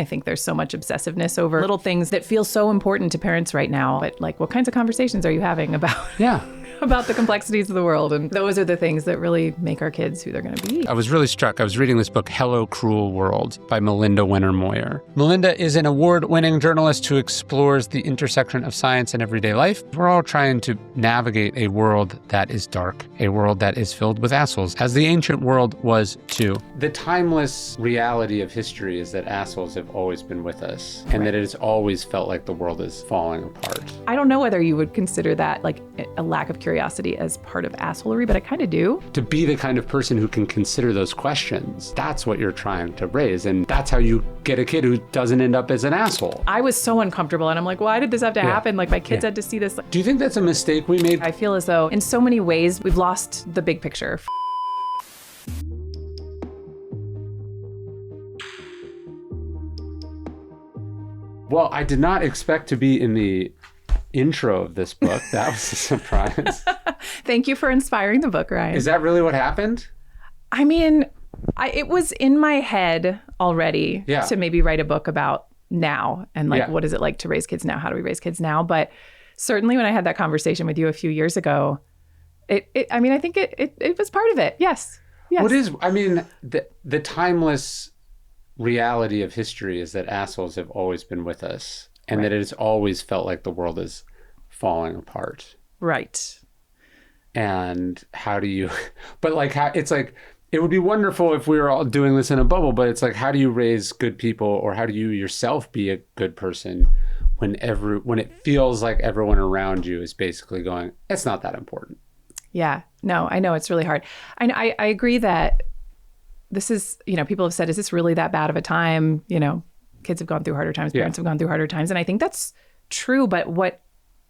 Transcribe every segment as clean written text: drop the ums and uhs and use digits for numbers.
I think there's so much obsessiveness over little things that feel so important to parents right now. But like, what kinds of conversations are you having about about the complexities of the world? And those are the things that really make our kids who they're going to be. I was really struck. I was reading this book, Hello, Cruel World, by Melinda Wenner Moyer. Melinda is an award-winning journalist who explores the intersection of science and everyday life. We're all trying to navigate a world that is dark, a world that is filled with assholes, as the ancient world was too. The timeless reality of history is that assholes have always been with us, and that it has always felt like the world is falling apart. I don't know whether you would consider that like a lack of curiosity as part of assholery, but I kind of do. To be the kind of person who can consider those questions, that's what you're trying to raise. And that's how you get a kid who doesn't end up as an asshole. I was so uncomfortable and I'm like, why did this have to happen? Like my kids had to see this. Do you think that's a mistake we made? I feel as though in so many ways we've lost the big picture. Well, I did not expect to be in the intro of this book. That was a surprise. Thank you for inspiring the book, Ryan. Is that really what happened? I mean, it was in my head already to maybe write a book about now and like, what is it like to raise kids now? How do we raise kids now? But certainly when I had that conversation with you a few years ago, I think it was part of it. Yes. What is, the timeless reality of history is that assholes have always been with us. And that it has always felt like the world is falling apart. Right. And how do you, but like, it's like, it would be wonderful if we were all doing this in a bubble, but it's like, how do you raise good people, or how do you yourself be a good person when it feels like everyone around you is basically going, it's not that important. Yeah. No, I know it's really hard. I agree that this is, people have said, is this really that bad of a time? Kids have gone through harder times, parents have gone through harder times. And I think that's true. But what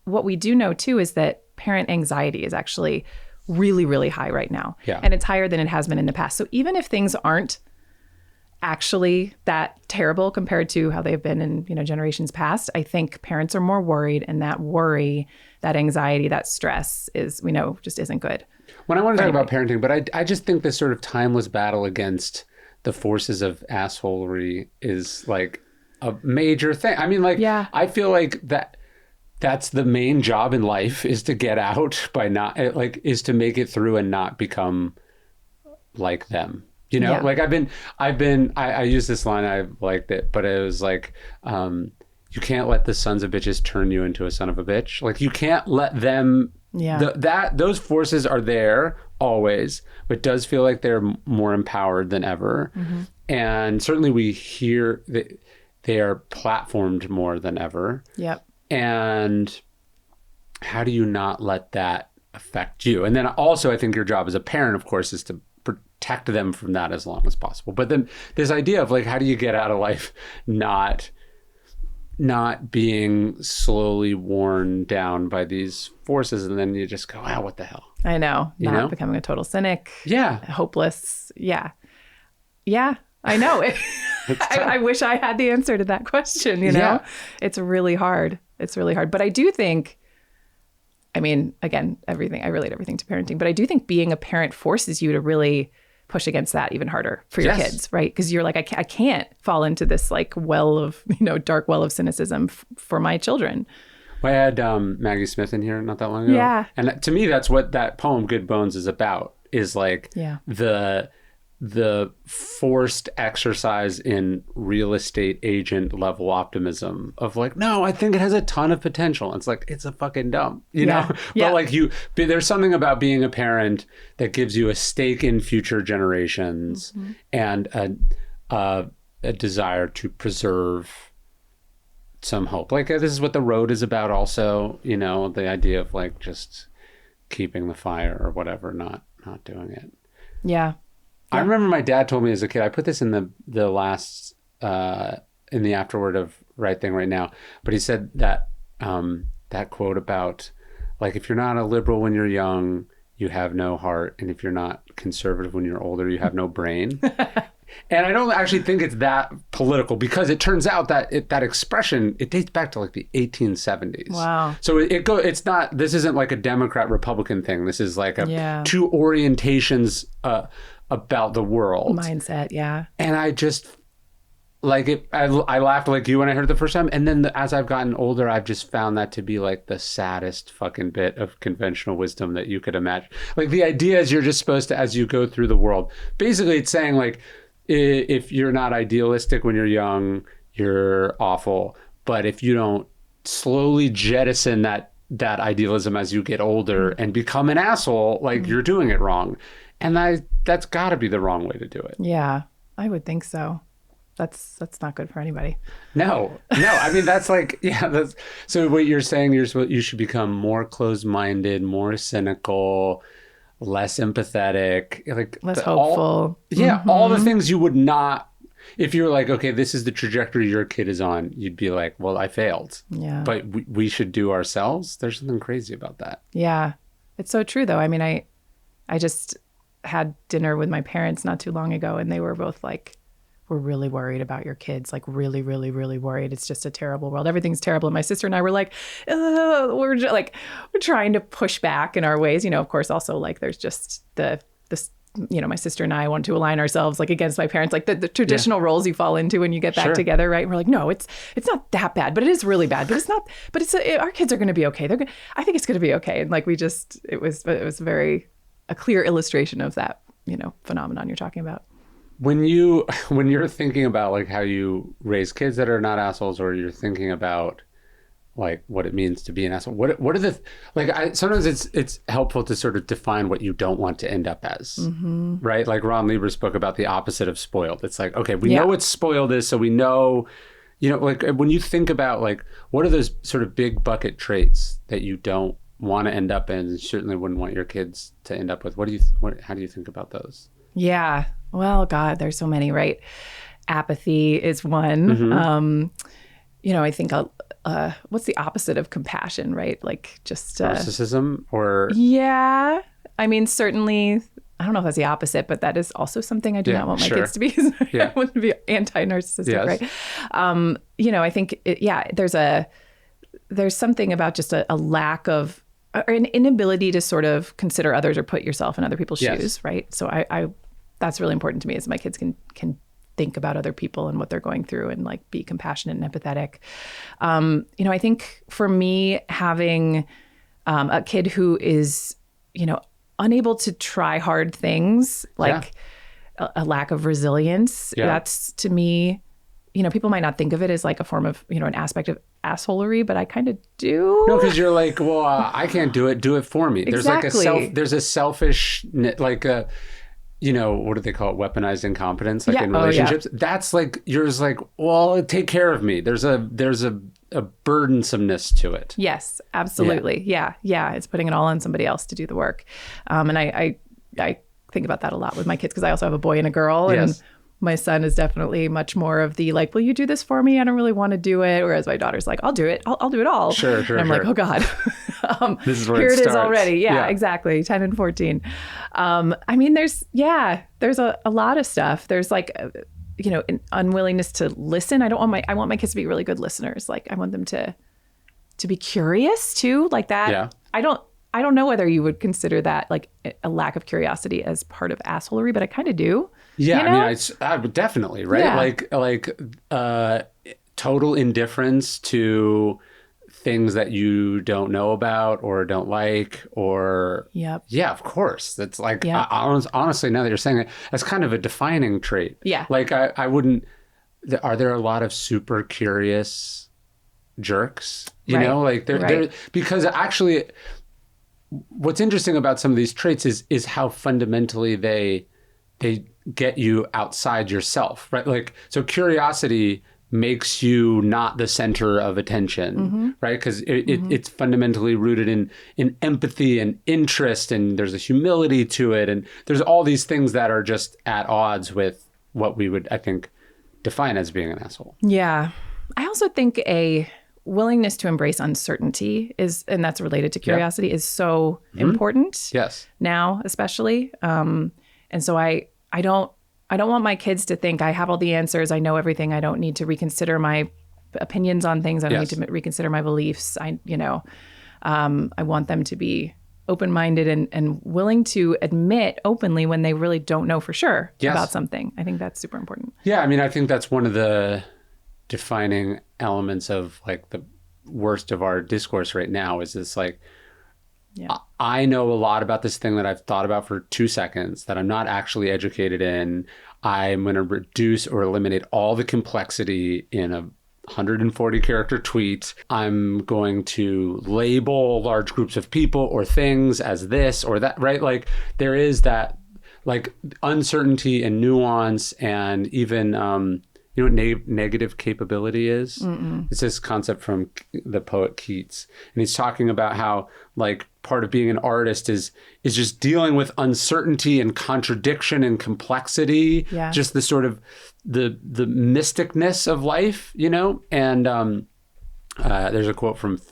we do know too is that parent anxiety is actually really, really high right now. Yeah. And it's higher than it has been in the past. So even if things aren't actually that terrible compared to how they've been in, generations past, I think parents are more worried, and that worry, that anxiety, that stress is, we know, just isn't good. When I want to talk about parenting, but I just think this sort of timeless battle against the forces of assholery is like a major thing. I feel like that's the main job in life, is to get out by is to make it through and not become like them. Like I use this line, I liked it, but it was like, you can't let the sons of bitches turn you into a son of a bitch. Like you can't let them, those forces are there always, but it does feel like they're more empowered than ever. Mm-hmm. And certainly we hear that they are platformed more than ever. Yep. And how do you not let that affect you? And then also I think your job as a parent, of course, is to protect them from that as long as possible. But then this idea of like, how do you get out of life not being slowly worn down by these forces, and then you just go, wow, what the hell? I know. Not becoming a total cynic. Yeah. Hopeless. Yeah. Yeah. I know. I wish I had the answer to that question, Yeah. It's really hard. But I do think, again, I relate everything to parenting, but I do think being a parent forces you to really push against that even harder for your kids, right? Because you're like, I can't fall into this like well of, dark well of cynicism for my children. Well, I had Maggie Smith in here not that long ago. Yeah. And to me, that's what that poem, Good Bones, is about, is like the forced exercise in real estate agent level optimism of like, no, I think it has a ton of potential. And it's like, it's a fucking dumb, you know? But like there's something about being a parent that gives you a stake in future generations and a desire to preserve some hope. Like this is what The Road is about also, the idea of like just keeping the fire or whatever, not doing it. Yeah. I remember my dad told me as a kid, I put this in the last, in the afterword of Right Thing Right Now, but he said that, that quote about like, if you're not a liberal when you're young, you have no heart. And if you're not conservative when you're older, you have no brain. And I don't actually think it's that political, because it turns out that that expression, it dates back to like the 1870s. Wow. So it's not, this isn't like a Democrat Republican thing. This is like two orientations, about the world. Mindset, yeah. And I laughed like you when I heard it the first time. And then as I've gotten older, I've just found that to be like the saddest fucking bit of conventional wisdom that you could imagine. Like the idea is you're just supposed to, as you go through the world, basically it's saying like, if you're not idealistic when you're young, you're awful. But if you don't slowly jettison that idealism as you get older and become an asshole, like you're doing it wrong. And that's got to be the wrong way to do it. Yeah, I would think so. That's not good for anybody. No. I mean, that's like, yeah. So what you're saying, you should become more closed-minded, more cynical, less empathetic, like less hopeful. All the things you would not. If you're like, okay, this is the trajectory your kid is on, you'd be like, well, I failed. Yeah. But we should do ourselves. There's something crazy about that. Yeah. It's so true, though. I mean, I just had dinner with my parents not too long ago, and they were both like, we're really worried about your kids, like really, really, really worried. It's just a terrible world. Everything's terrible. And my sister and I were like, we're trying to push back in our ways. Of course, also like there's just this. My sister and I want to align ourselves like against my parents, like the traditional roles you fall into when you get back together, right? And we're like, no, it's not that bad, but it is really bad. But it's not. But our kids are going to be okay. I think it's going to be okay. And like it was a clear illustration of that phenomenon you're talking about. When you're thinking about like how you raise kids that are not assholes, or you're thinking about like what it means to be an asshole, what are the sometimes it's helpful to sort of define what you don't want to end up as, right? Like Ron Lieber's book about the opposite of spoiled. It's like, okay, we know what spoiled is, so we know, like when you think about like what are those sort of big bucket traits that you don't want to end up in, and certainly wouldn't want your kids to end up with. How do you think about those? Yeah. Well, God, there's so many, right? Apathy is one. I think what's the opposite of compassion, right? Like just narcissism, or yeah. I mean, certainly, I don't know if that's the opposite, but that is also something I do not want my kids to be. I want to be anti-narcissistic, right? I think there's something about just a lack of, or an inability to sort of consider others or put yourself in other people's shoes, right? So I that's really important to me, is my kids can think about other people and what they're going through and like be compassionate and empathetic. I think for me, having a kid who is, unable to try hard things, like a lack of resilience, that's to me, people might not think of it as like a form of, an aspect of assholery, but I kind of do. No, because you're like, well, I can't do it. Do it for me. Exactly. There's a selfish, like a, what do they call it? Weaponized incompetence, like in relationships. That's like, yours like, well, take care of me. There's a burdensomeness to it. Yes, absolutely. Yeah. It's putting it all on somebody else to do the work. And I think about that a lot with my kids, because I also have a boy and a girl. And my son is definitely much more of the like, will you do this for me? I don't really want to do it. Whereas my daughter's like, I'll do it. I'll do it all. Sure. And I'm like, oh God. This is where here it is starts. already. Yeah, exactly. 10 and 14. I mean, there's a lot of stuff. There's like, an unwillingness to listen. I want my kids to be really good listeners. Like I want them to be curious too, like that. Yeah. I don't know whether you would consider that like a lack of curiosity as part of assholery, but I kind of do. Yeah, I mean, I would definitely, right? Yeah. Like total indifference to things that you don't know about or don't like, or yeah, of course. That's like, honestly, now that you're saying it, that's kind of a defining trait. Yeah. Like I wouldn't, are there a lot of super curious jerks? You know, like they're because actually what's interesting about some of these traits is how fundamentally they get you outside yourself, right? Like, so curiosity makes you not the center of attention, right? Because it's fundamentally rooted in empathy and interest, and there's a humility to it, and there's all these things that are just at odds with what we would, I think, define as being an asshole. Yeah. I also think a willingness to embrace uncertainty is, and that's related to curiosity, is so important. Yes. Now, especially. And so I don't want my kids to think I have all the answers. I know everything. I don't need to reconsider my opinions on things. I don't need to reconsider my beliefs. I want them to be open-minded and willing to admit openly when they really don't know for sure about something. I think that's super important. Yeah, I mean, I think that's one of the defining elements of like the worst of our discourse right now is this like, I know a lot about this thing that I've thought about for 2 seconds that I'm not actually educated in. I'm going to reduce or eliminate all the complexity in a 140 character tweet. I'm going to label large groups of people or things as this or that, right? Like there is that like uncertainty and nuance and even, you know what negative capability is? It's this concept from the poet Keats. And he's talking about how like part of being an artist is just dealing with uncertainty and contradiction and complexity. Yeah. Just the sort of the mysticness of life, you know? And there's a quote from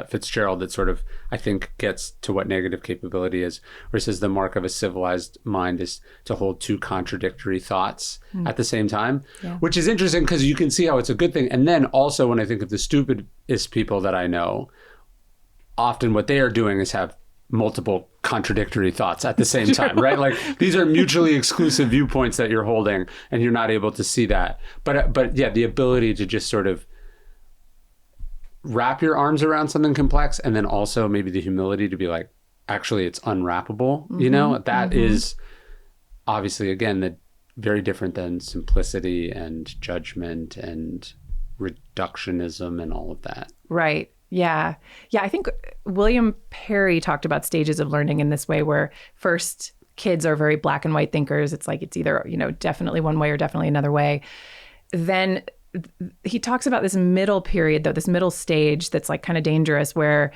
Fitzgerald that sort of, I think, gets to what negative capability is, where he says the mark of a civilized mind is to hold two contradictory thoughts at the same time, which is interesting because you can see how it's a good thing. And then also when I think of the stupidest people that I know, often what they are doing is have multiple contradictory thoughts at the same time, right? Like these are mutually exclusive viewpoints that you're holding and you're not able to see that. But yeah, the ability to just sort of wrap your arms around something complex and then also maybe the humility to be like, actually it's unwrappable, you know, that is obviously, again, very different than simplicity and judgment and reductionism and all of that. Right. Yeah. Yeah. I think William Perry talked about stages of learning in this way, where first kids are very black and white thinkers. It's like, it's either, you know, definitely one way or definitely another way. Then he talks about this middle period, though, this middle stage that's like kind of dangerous, where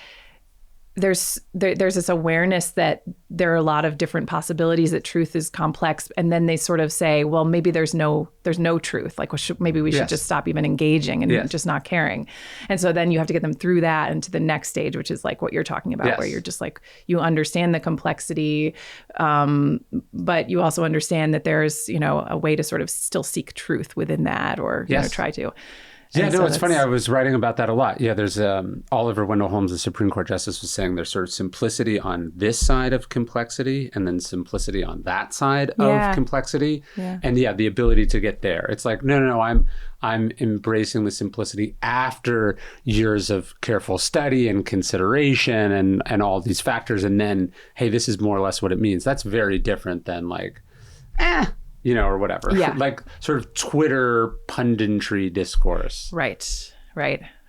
there's this awareness that there are a lot of different possibilities, that truth is complex. And then they sort of say, well, maybe there's no truth. Like, maybe we should just stop even engaging and just not caring. And so then you have to get them through that into the next stage, which is like what you're talking about, where you're just like, you understand the complexity, but you also understand that there's, you know, a way to sort of still seek truth within that, or you know, try to. Yeah, no, it's funny. I was writing about that a lot. Yeah, there's Oliver Wendell Holmes, the Supreme Court Justice, was saying there's sort of simplicity on this side of complexity and then simplicity on that side of complexity. Yeah. And yeah, the ability to get there. It's like, no, I'm embracing the simplicity after years of careful study and consideration and all these factors. And then, hey, this is more or less what it means. That's very different than like, you know, or whatever. Yeah. Like sort of Twitter punditry discourse. Right.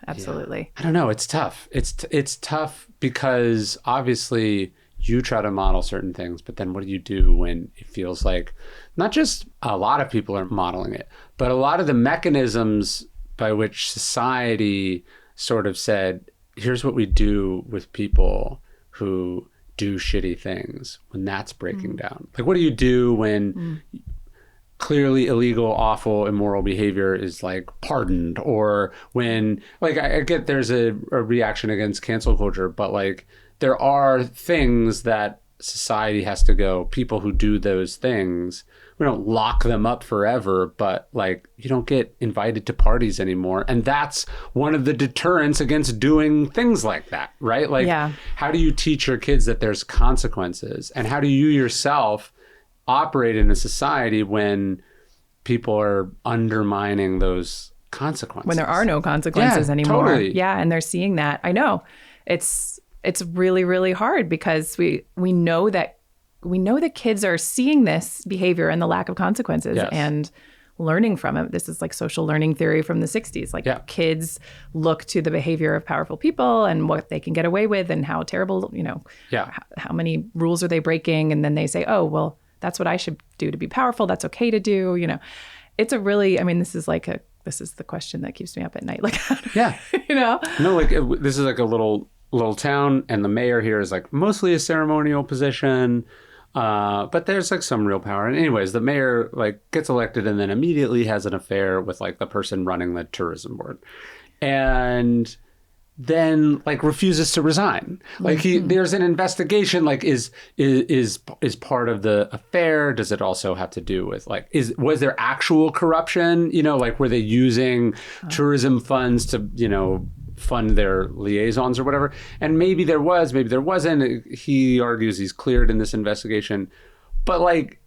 Absolutely. Yeah. I don't know. It's tough. It's tough because obviously you try to model certain things, but then what do you do when it feels like not just a lot of people are modeling it, but a lot of the mechanisms by which society sort of said, here's what we do with people who do shitty things, when that's breaking down. Like, what do you do when clearly illegal, awful, immoral behavior is like pardoned, or when, like, I get there's a reaction against cancel culture, but like there are things that society has to go, people who do those things, we don't lock them up forever, but like you don't get invited to parties anymore. And that's one of the deterrents against doing things like that, right? Like, how do you teach your kids that there's consequences? And how do you yourself operate in a society when people are undermining those consequences? When there are no consequences anymore. Totally. Yeah, and they're seeing that. I know. It's really, really hard because we know that kids are seeing this behavior and the lack of consequences and learning from it. This is like social learning theory from the 60s. Like kids look to the behavior of powerful people and what they can get away with and how terrible, you know, how many rules are they breaking? And then they say, oh, well, that's what I should do to be powerful. That's okay to do. You know, it's a really, I mean, this is the question that keeps me up at night. Like, you know, no, like this is like a little town, and the mayor here is like mostly a ceremonial position. But there's like some real power. And anyways, the mayor like gets elected and then immediately has an affair with like the person running the tourism board. And then like refuses to resign. Like there's an investigation, like is part of the affair. Does it also have to do with like, was there actual corruption? You know, like were they using tourism funds to, you know, fund their liaisons or whatever. And maybe there was, maybe there wasn't. He argues he's cleared in this investigation. But like,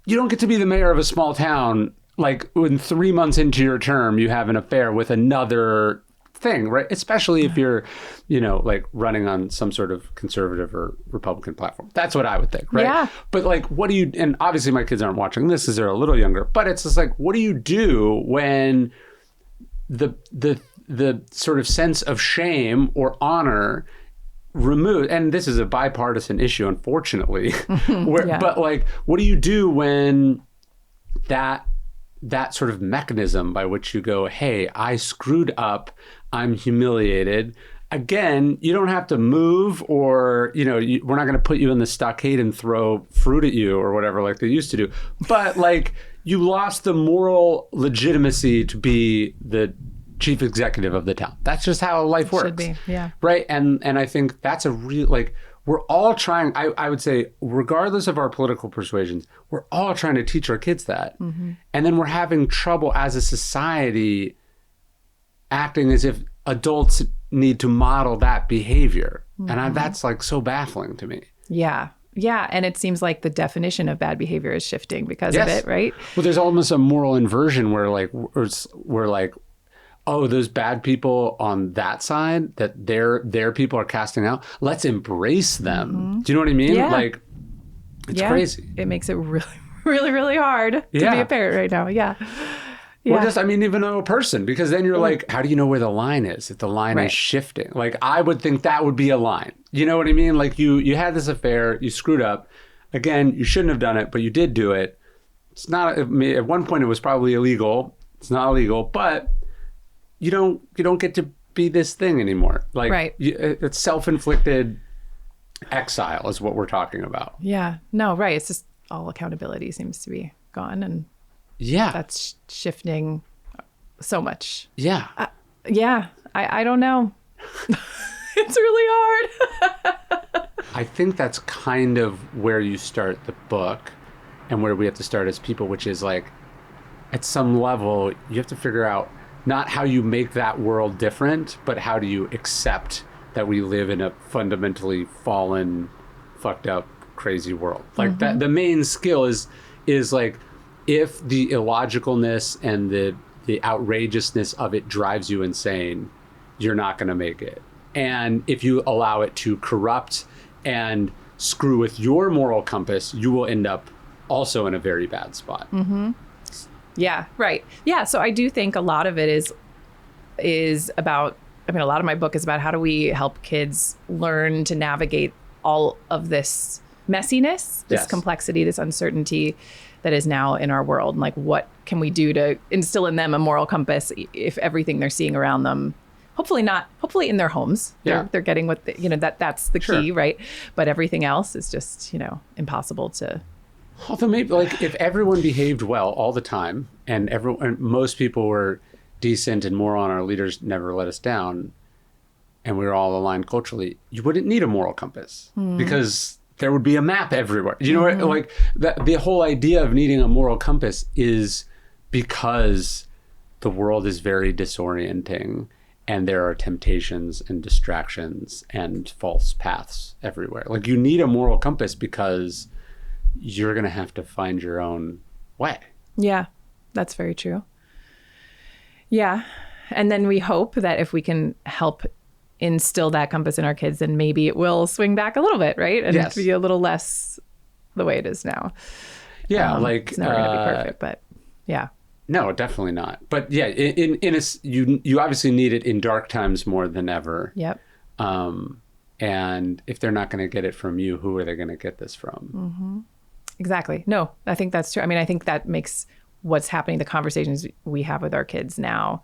you don't get to be the mayor of a small town. Like when 3 months into your term, you have an affair with another thing, right? Especially if you're, like running on some sort of conservative or Republican platform. That's what I would think, right? Yeah. But like, what do you, and obviously my kids aren't watching this because they're a little younger, but it's just like, what do you do when the sort of sense of shame or honor removed, and this is a bipartisan issue, unfortunately, but like, what do you do when that sort of mechanism by which you go, hey, I screwed up, I'm humiliated. Again, you don't have to move or, we're not going to put you in the stockade and throw fruit at you or whatever like they used to do. But like, you lost the moral legitimacy to be the chief executive of the town. That's just how life works. Should be, yeah. Right? And I think that's a real, like, we're all trying, I would say, regardless of our political persuasions, we're all trying to teach our kids that. Mm-hmm. And then we're having trouble as a society acting as if adults need to model that behavior. Mm-hmm. And that's like so baffling to me. Yeah. Yeah. And it seems like the definition of bad behavior is shifting because of it, right? Well, there's almost a moral inversion where like, we're like, oh, those bad people on that side that their people are casting out, let's embrace them. Mm-hmm. Do you know what I mean? Yeah. Like, it's crazy. It makes it really, really, really hard to be a parent right now. Yeah. Or just, even a person, because then you're like, how do you know where the line is? If the line is shifting. Like, I would think that would be a line. You know what I mean? Like, you had this affair, you screwed up. Again, you shouldn't have done it, but you did do it. It's not, at one point it was probably illegal. It's not illegal, but you don't get to be this thing anymore. Like, it's self-inflicted exile is what we're talking about. Yeah. No, right. It's just all accountability seems to be gone, and that's shifting so much. Yeah. I don't know. It's really hard. I think that's kind of where you start the book and where we have to start as people, which is like, at some level, you have to figure out not how you make that world different, but how do you accept that we live in a fundamentally fallen, fucked up, crazy world. Like that, the main skill is like, if the illogicalness and the outrageousness of it drives you insane, you're not going to make it. And if you allow it to corrupt and screw with your moral compass, you will end up also in a very bad spot. Mm-hmm. Yeah, right. Yeah, so I do think a lot of it is about, a lot of my book is about how do we help kids learn to navigate all of this messiness, this complexity, this uncertainty that is now in our world. And like, what can we do to instill in them a moral compass if everything they're seeing around them, hopefully in their homes, they're getting what, that's the key, right? But everything else is just, impossible to... Although maybe, like, if everyone behaved well all the time and most people were decent and moral and our leaders never let us down and we were all aligned culturally, you wouldn't need a moral compass because there would be a map everywhere. You know, like the whole idea of needing a moral compass is because the world is very disorienting and there are temptations and distractions and false paths everywhere. Like, you need a moral compass because you're going to have to find your own way. Yeah, that's very true. Yeah. And then we hope that if we can help instill that compass in our kids, then maybe it will swing back a little bit, right? And be a little less the way it is now. Yeah, it's never going to be perfect, but yeah. No, definitely not. But yeah, you obviously need it in dark times more than ever. Yep. And if they're not going to get it from you, who are they going to get this from? Mm-hmm. Exactly. No, I think that's true. I think that makes what's happening, the conversations we have with our kids now,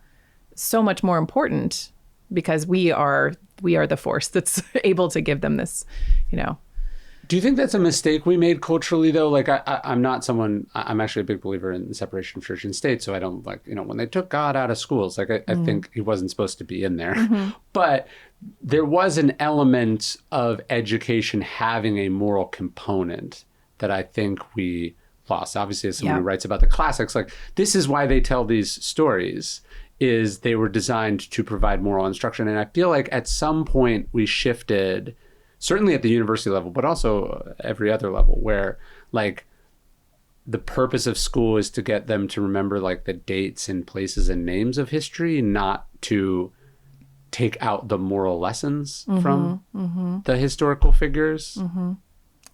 so much more important because we are the force that's able to give them this, Do you think that's a mistake we made culturally, though? Like, I'm not someone, I'm actually a big believer in the separation of church and state. So I don't when they took God out of schools, like I think he wasn't supposed to be in there. Mm-hmm. But there was an element of education having a moral component that I think we lost. Obviously, as someone who writes about the classics, like, this is why they tell these stories, is they were designed to provide moral instruction. And I feel like at some point we shifted, certainly at the university level, but also every other level, where like the purpose of school is to get them to remember like the dates and places and names of history, not to take out the moral lessons from the historical figures.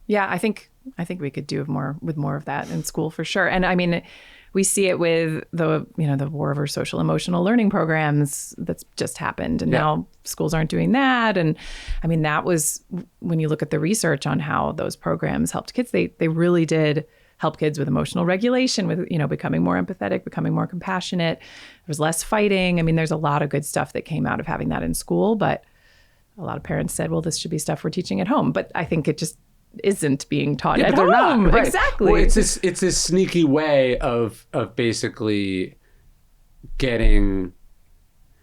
Yeah, I think we could do more of that in school for sure. And I mean, we see it with the War over social emotional learning programs that's just happened. And now schools aren't doing that. And I mean, that was, when you look at the research on how those programs helped kids, they really did help kids with emotional regulation, with, becoming more empathetic, becoming more compassionate. There was less fighting. I mean, there's a lot of good stuff that came out of having that in school, but a lot of parents said, well, this should be stuff we're teaching at home. But I think it just isn't being taught at home. Not, right. Exactly. Well, it's this sneaky way of basically getting,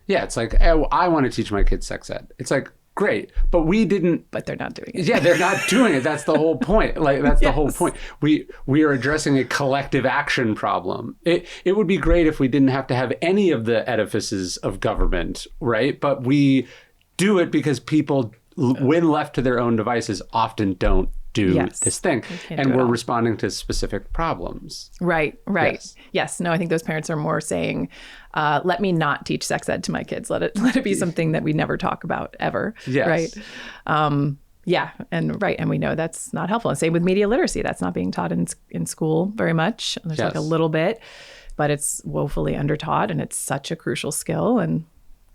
it's like, oh, I want to teach my kids sex ed. It's like, great, but we didn't. But they're not doing it. Yeah, they're not doing it. That's the whole point. Like, that's the whole point. We are addressing a collective action problem. It would be great if we didn't have to have any of the edifices of government, right? But we do it because people, when left to their own devices, often don't do this thing. And we're responding to specific problems. Right. Yes. No, I think those parents are more saying, let me not teach sex ed to my kids. Let it be something that we never talk about ever. Yes. Right. And we know that's not helpful. And same with media literacy. That's not being taught in school very much. There's like a little bit, but it's woefully undertaught, and it's such a crucial skill. And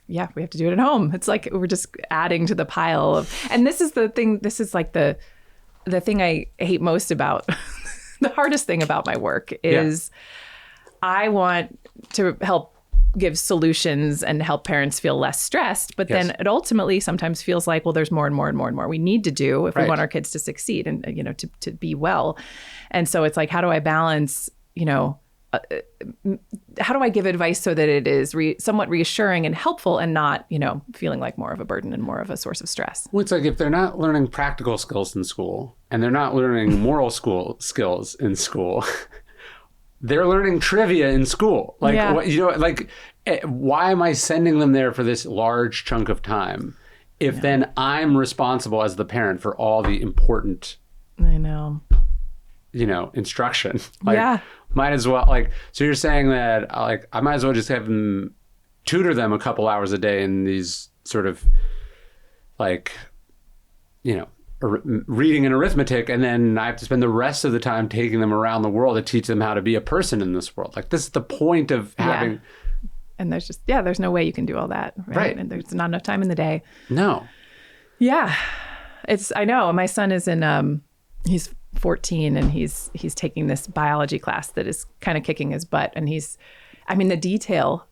we have to do it at home. It's like we're just adding to the pile of, and this is the thing, this is like the thing I hate most about, the hardest thing about my work is I want to help give solutions and help parents feel less stressed. But then it ultimately sometimes feels like, well, there's more and more and more and more we need to do if we want our kids to succeed and, to be well. And so it's like, how do I balance, how do I give advice so that it is somewhat reassuring and helpful and not, feeling like more of a burden and more of a source of stress? Well, it's like if they're not learning practical skills in school and they're not learning moral skills in school, they're learning trivia in school. Like, why am I sending them there for this large chunk of time if then I'm responsible as the parent for all the important, instruction? Might as well, so you're saying that, I might as well just have them tutor them a couple hours a day in these sort of, reading and arithmetic, and then I have to spend the rest of the time taking them around the world to teach them how to be a person in this world. Like, this is the point of having... And there's just, there's no way you can do all that, right? And there's not enough time in the day. No. Yeah. I know. My son is in, he's 14 and he's taking this biology class that is kind of kicking his butt. And the detail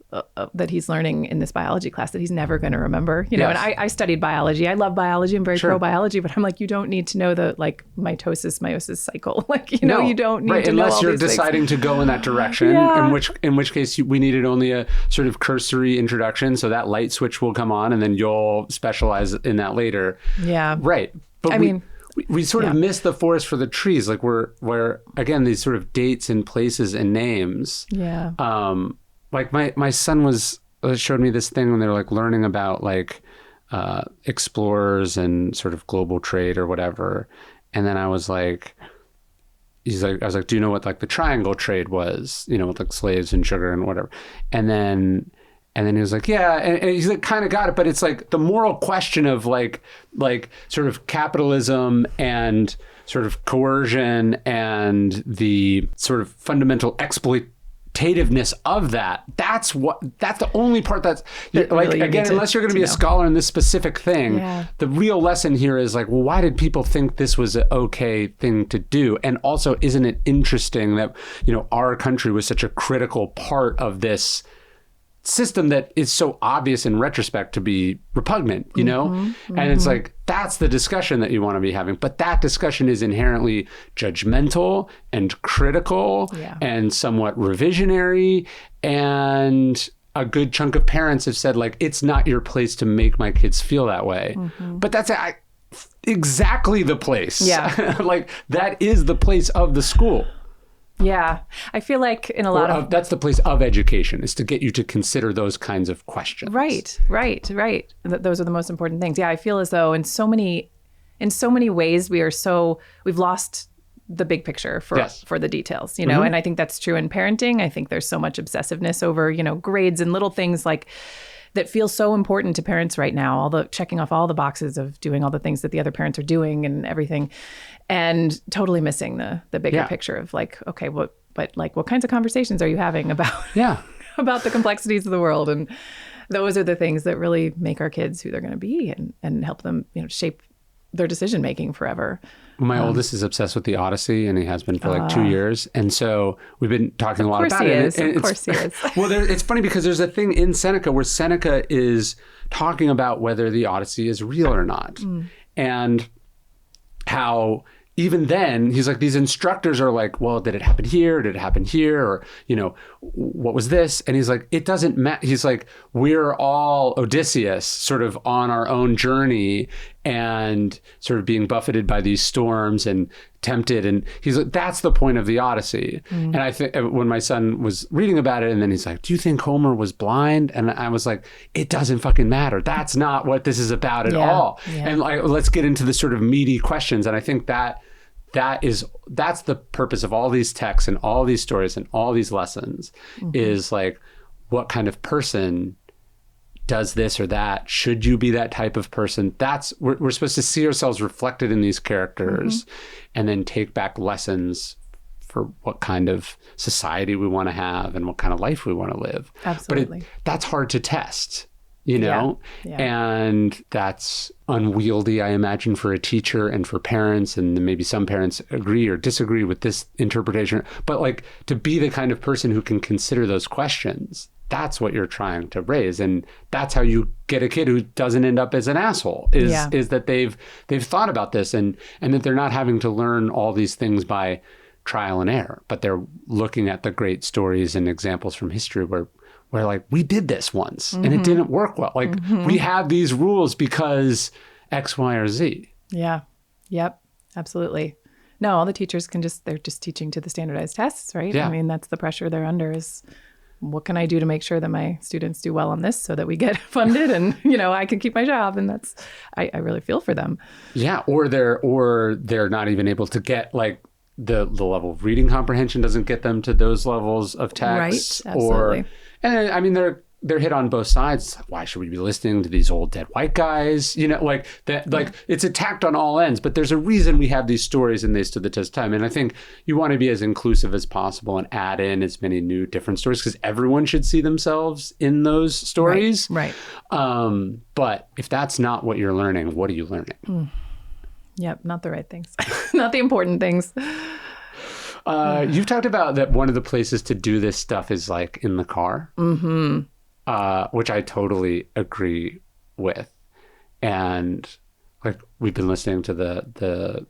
that he's learning in this biology class that he's never going to remember, and I studied biology. I love biology. I'm very pro biology, but I'm like, you don't need to know the mitosis, meiosis cycle. You don't need to know unless all you're these deciding things. to go in that direction, in which case we needed only a sort of cursory introduction. So that light switch will come on and then you'll specialize in that later. Yeah. Right. But we sort of miss the forest for the trees. Like where again, these sort of dates and places and names. Yeah. Like my son showed me this thing when they were learning about explorers and sort of global trade or whatever. And then I was like, do you know what the triangle trade was? With slaves and sugar and whatever. And then he was like, yeah, and he's kind of got it, but it's the moral question of sort of capitalism and sort of coercion and the sort of fundamental exploitativeness of that. That's the only part that's really again, unless you're going to be a scholar in this specific thing, the real lesson here is well, why did people think this was an okay thing to do? And also, isn't it interesting that, our country was such a critical part of this system that is so obvious in retrospect to be repugnant, and it's that's the discussion that you want to be having. But that discussion is inherently judgmental and critical and somewhat revisionary. And a good chunk of parents have said it's not your place to make my kids feel that way. But that's exactly the place. Yeah. That is the place of the school. Yeah. I feel like in a lot of... That's the place of education, is to get you to consider those kinds of questions. Right. Those are the most important things. Yeah, I feel as though in so many ways we've lost the big picture for the details, you know, and I think that's true in parenting. I think there's so much obsessiveness over, you know, grades and little things like that feel so important to parents right now, checking off all the boxes of doing all the things that the other parents are doing and everything, and totally missing the bigger picture of like, okay, what kinds of conversations are you having about about the complexities of the world? And those are the things that really make our kids who they're going to be and help them, you know, shape their decision making forever. My oldest is obsessed with the Odyssey, and he has been for like 2 years. And so we've been talking a lot about it. Of course he is. Well, it's funny because there's a thing in Seneca where Seneca is talking about whether the Odyssey is real or not. And how even then, he's like, these instructors are like, well, did it happen here? Did it happen here? Or, you know, what was this? And he's like, it doesn't matter. He's like, we're all Odysseus sort of on our own journey and sort of being buffeted by these storms and tempted. And he's like, that's the point of the Odyssey. And I think when my son was reading about it, and then he's like, do you think Homer was blind? And I was like, it doesn't fucking matter. That's not what this is about at all. Yeah. And like, let's get into the sort of meaty questions. And I think that's the purpose of all these texts and all these stories and all these lessons is like, what kind of person does this or that? Should you be that type of person? We're supposed to see ourselves reflected in these characters and then take back lessons for what kind of society we want to have and what kind of life we want to live. Absolutely. But that's hard to test, you know? Yeah. And that's unwieldy, I imagine, for a teacher and for parents. And maybe some parents agree or disagree with this interpretation. But like, to be the kind of person who can consider those questions, that's what you're trying to raise. And that's how you get a kid who doesn't end up as an asshole, is that they've thought about this and that they're not having to learn all these things by trial and error, but they're looking at the great stories and examples from history where like, we did this once and it didn't work well. Like we have these rules because X, Y, or Z. Yeah. Yep. Absolutely. No, all the teachers they're just teaching to the standardized tests, right? Yeah. I mean, that's the pressure they're under is, what can I do to make sure that my students do well on this so that we get funded and, you know, I can keep my job? And I really feel for them. Yeah. Or they're not even able to get like the level of reading comprehension doesn't get them to those levels of text. Right. Absolutely. And I mean, they're hit on both sides. Why should we be listening to these old dead white guys? You know, like that, like it's attacked on all ends, but there's a reason we have these stories and they stood the test of time. And I think you want to be as inclusive as possible and add in as many new different stories because everyone should see themselves in those stories. Right. But if that's not what you're learning, what are you learning? Yep. Not the right things, not the important things. You've talked about that one of the places to do this stuff is like in the car. Which I totally agree with. And like we've been listening to the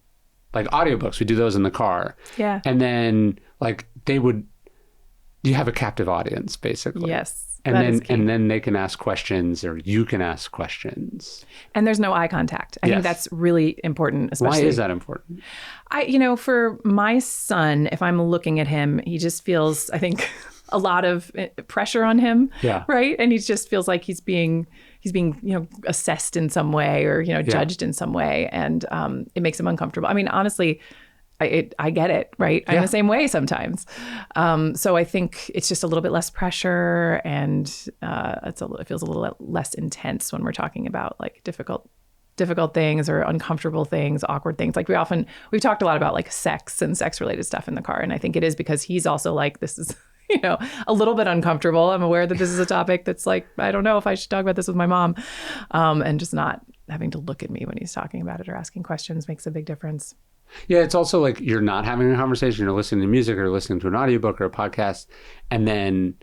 like audiobooks. We do those in the car. Yeah. And then like you have a captive audience basically. Yes. And then they can ask questions or you can ask questions. And there's no eye contact. I think that's really important, especially. Why is that important? For my son, if I'm looking at him, he just feels, I think, a lot of pressure on him. Yeah. Right. And he just feels like he's being, assessed in some way or, judged in some way. And it makes him uncomfortable. I mean, honestly, I get it, right? I'm the same way sometimes. So I think it's just a little bit less pressure and it feels a little less intense when we're talking about like difficult things or uncomfortable things, awkward things. Like we've talked a lot about like sex and sex related stuff in the car. And I think it is because he's also like, this is, a little bit uncomfortable. I'm aware that this is a topic that's like, I don't know if I should talk about this with my mom. And just not having to look at me when he's talking about it or asking questions makes a big difference. Yeah, it's also like you're not having a conversation, you're listening to music or listening to an audiobook or a podcast, and then,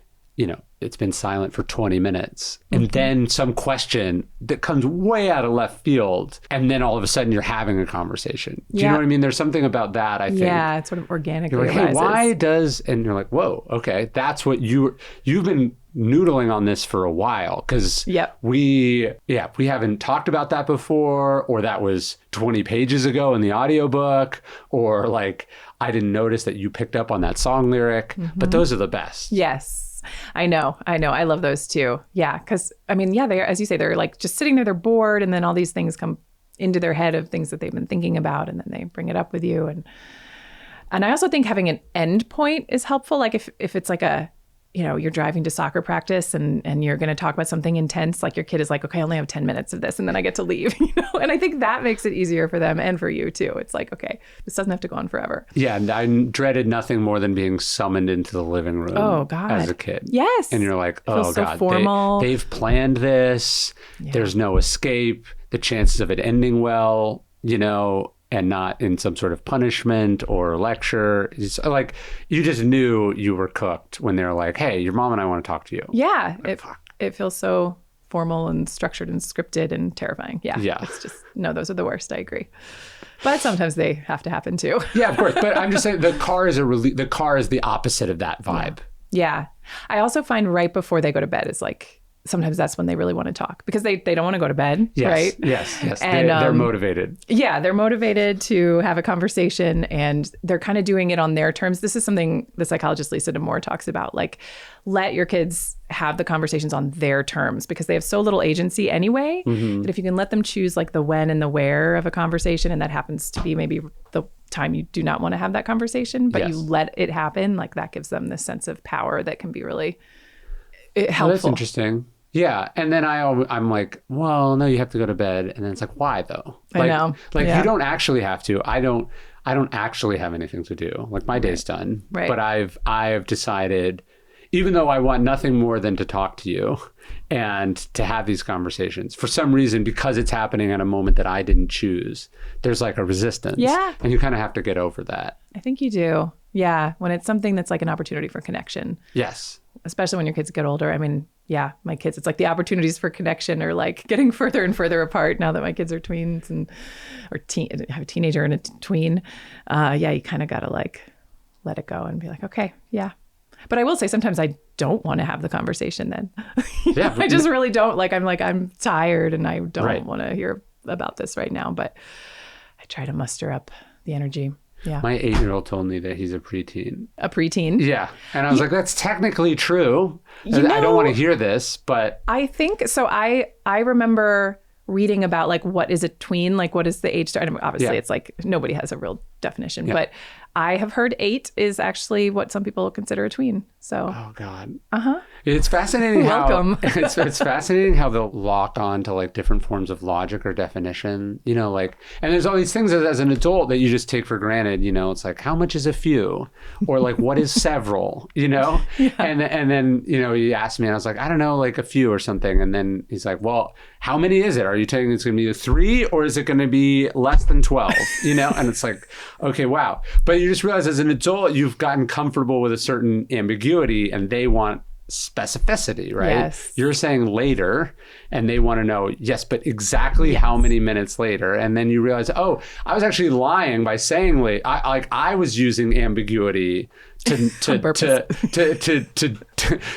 it's been silent for 20 minutes. And then some question that comes way out of left field, and then all of a sudden you're having a conversation. Do you know what I mean? There's something about that, I think. Yeah, it sort of organically You're like, hey, why does, and you're like, whoa, okay, that's what you've been noodling on this for a while because we haven't talked about that before, or that was 20 pages ago in the audiobook, or like I didn't notice that you picked up on that song lyric, but those are the best. Yes. I know. I love those too. Yeah. Because I mean, they're, as you say, they're like just sitting there, they're bored, and then all these things come into their head of things that they've been thinking about, and then they bring it up with you. And I also think having an end point is helpful. Like if it's like you're driving to soccer practice and you're going to talk about something intense, like your kid is like, okay, I only have 10 minutes of this and then I get to leave, And I think that makes it easier for them and for you too. It's like, okay, this doesn't have to go on forever. Yeah. And I dreaded nothing more than being summoned into the living room as a kid. Yes. And you're like, oh God, formal. They've planned this. Yeah. There's no escape. The chances of it ending well, and not in some sort of punishment or lecture. It's like, you just knew you were cooked when they're like, hey, your mom and I want to talk to you. Yeah. It feels so formal and structured and scripted and terrifying. Yeah. Yeah. It's just, no, those are the worst. I agree. But sometimes they have to happen too. Yeah, of course. But I'm just saying the car is the car is the opposite of that vibe. Yeah. I also find right before they go to bed is like, sometimes that's when they really want to talk because they don't want to go to bed, right? Yes. And they're motivated. Yeah, they're motivated to have a conversation, and they're kind of doing it on their terms. This is something the psychologist Lisa DeMoore talks about, like let your kids have the conversations on their terms because they have so little agency anyway, that if you can let them choose like the when and the where of a conversation, and that happens to be maybe the time you do not want to have that conversation, but you let it happen, like that gives them this sense of power that can be really helpful. That's interesting. Yeah. And then I'm like, well, no, you have to go to bed. And then it's like, why though? Like, I know. Like you don't actually have to. I don't actually have anything to do. Like my day's done. Right. But I've decided, even though I want nothing more than to talk to you and to have these conversations, for some reason, because it's happening at a moment that I didn't choose, there's like a resistance. Yeah. And you kind of have to get over that. I think you do. Yeah. When it's something that's like an opportunity for connection. Yes. Especially when your kids get older. I mean, yeah, my kids, it's like the opportunities for connection are like getting further and further apart now that my kids are tweens I have a teenager and a tween. You kind of got to like let it go and be like, okay, yeah. But I will say sometimes I don't want to have the conversation then. Yeah, I just really don't. I'm tired and I don't want to hear about this right now, but I try to muster up the energy. Yeah. My 8-year-old told me that he's a preteen. A preteen? Yeah. And I was like, that's technically true. I don't want to hear this, but... I think, so I remember reading about like, what is a tween? Like, what is the age? Obviously, it's like, nobody has a real definition, but I have heard 8 is actually what some people consider a tween. So. Oh God. It's fascinating Welcome. It's fascinating how they'll lock on to like different forms of logic or definition, and there's all these things as an adult that you just take for granted, it's like, how much is a few? Or like, what is several, Yeah. And then, he asked me and I was like, I don't know, like a few or something. And then he's like, well, how many is it? Are you telling it's going to be a 3 or is it going to be less than 12? And it's like, okay, wow. But you just realize as an adult, you've gotten comfortable with a certain ambiguity and they want specificity, right? Yes. You're saying later and they want to know, yes, but exactly how many minutes later. And then you realize, oh, I was actually lying by saying late. I was using ambiguity to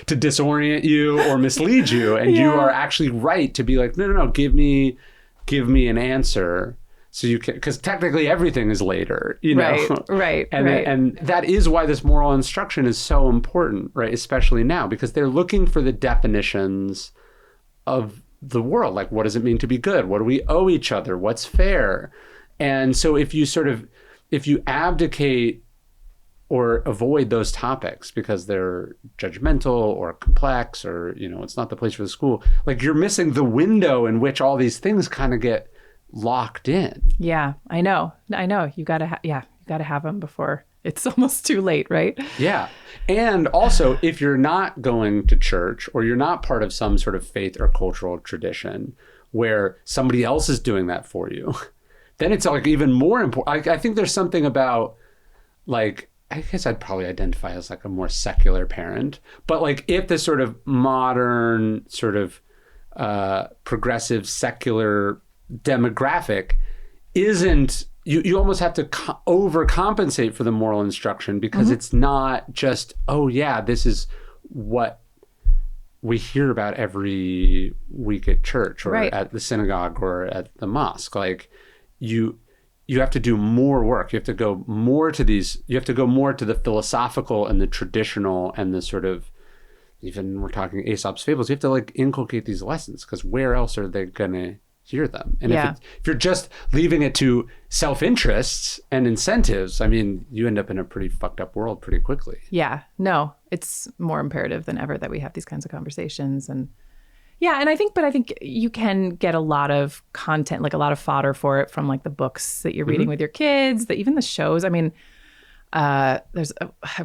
disorient you or mislead you. And you are actually right to be like, no, give me an answer. So you can, because technically everything is later, Right. And that is why this moral instruction is so important, right? Especially now, because they're looking for the definitions of the world. Like, what does it mean to be good? What do we owe each other? What's fair? And so if you abdicate or avoid those topics because they're judgmental or complex or, it's not the place for the school, like you're missing the window in which all these things kind of get locked in. Yeah, I know. You got to have them before it's almost too late, right? Yeah. And also, if you're not going to church or you're not part of some sort of faith or cultural tradition where somebody else is doing that for you, then it's like even more important. I think there's something about like, I guess I'd probably identify as like a more secular parent, but like if the sort of modern sort of progressive secular demographic isn't, you almost have to overcompensate for the moral instruction because it's not just, oh yeah, this is what we hear about every week at church or right. at the synagogue or at the mosque. Like you have to do more work. You have to go more to you have to go more to the philosophical and the traditional and the sort of, even we're talking Aesop's fables, you have to like inculcate these lessons, because where else are they going to hear them? And if you're just leaving it to self-interests and incentives, I mean, you end up in a pretty fucked up world pretty quickly. Yeah, no, it's more imperative than ever that we have these kinds of conversations. And yeah, and I think you can get a lot of content, like a lot of fodder for it from like the books that you're reading with your kids, even the shows. I mean, I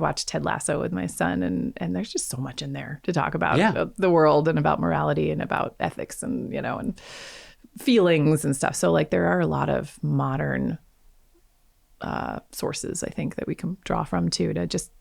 watched Ted Lasso with my son, and there's just so much in there to talk about the world and about morality and about ethics and, you know, and feelings and stuff. So like there are a lot of modern sources, I think, that we can draw from too, to just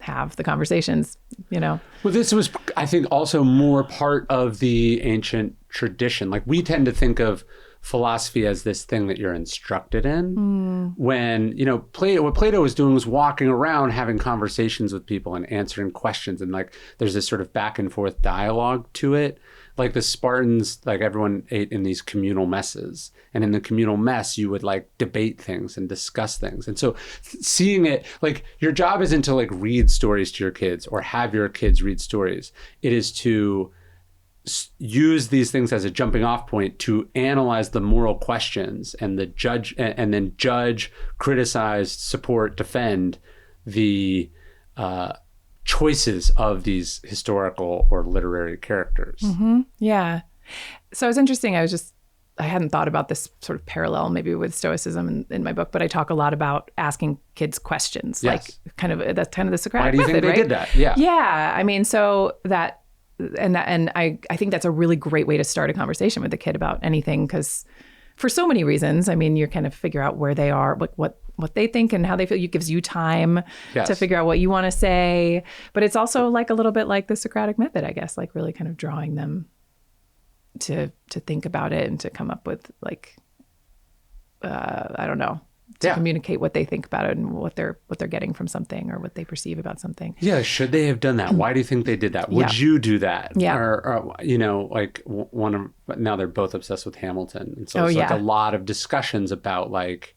have the conversations, you know. Well, this was, I think, also more part of the ancient tradition. Like we tend to think of philosophy as this thing that you're instructed in, when, you know, what Plato was doing was walking around having conversations with people and answering questions, and like there's this sort of back and forth dialogue to it. Like the Spartans, like everyone ate in these communal messes, and in the communal mess you would like debate things and discuss things. And so seeing it, like your job isn't to like read stories to your kids or have your kids read stories. It is to use these things as a jumping off point to analyze the moral questions and then judge, criticize, support, defend the choices of these historical or literary characters. Yeah. So it's interesting. I hadn't thought about this sort of parallel maybe with Stoicism in my book, but I talk a lot about asking kids questions, like that's kind of the Socratic method, Why do you think they did that? Yeah. Yeah. I mean, so that, and I think that's a really great way to start a conversation with a kid about anything, because for so many reasons, I mean, you kind of figure out where they are, what they think and how they feel. It gives you time to figure out what you want to say. But it's also like a little bit like the Socratic method, I guess, like really kind of drawing them to think about it and to come up with like, I don't know, to communicate what they think about it and what they're getting from something or what they perceive about something. Yeah. Should they have done that? Why do you think they did that? Would you do that? Yeah. Or you know, like now they're both obsessed with Hamilton. And so it's like a lot of discussions about like,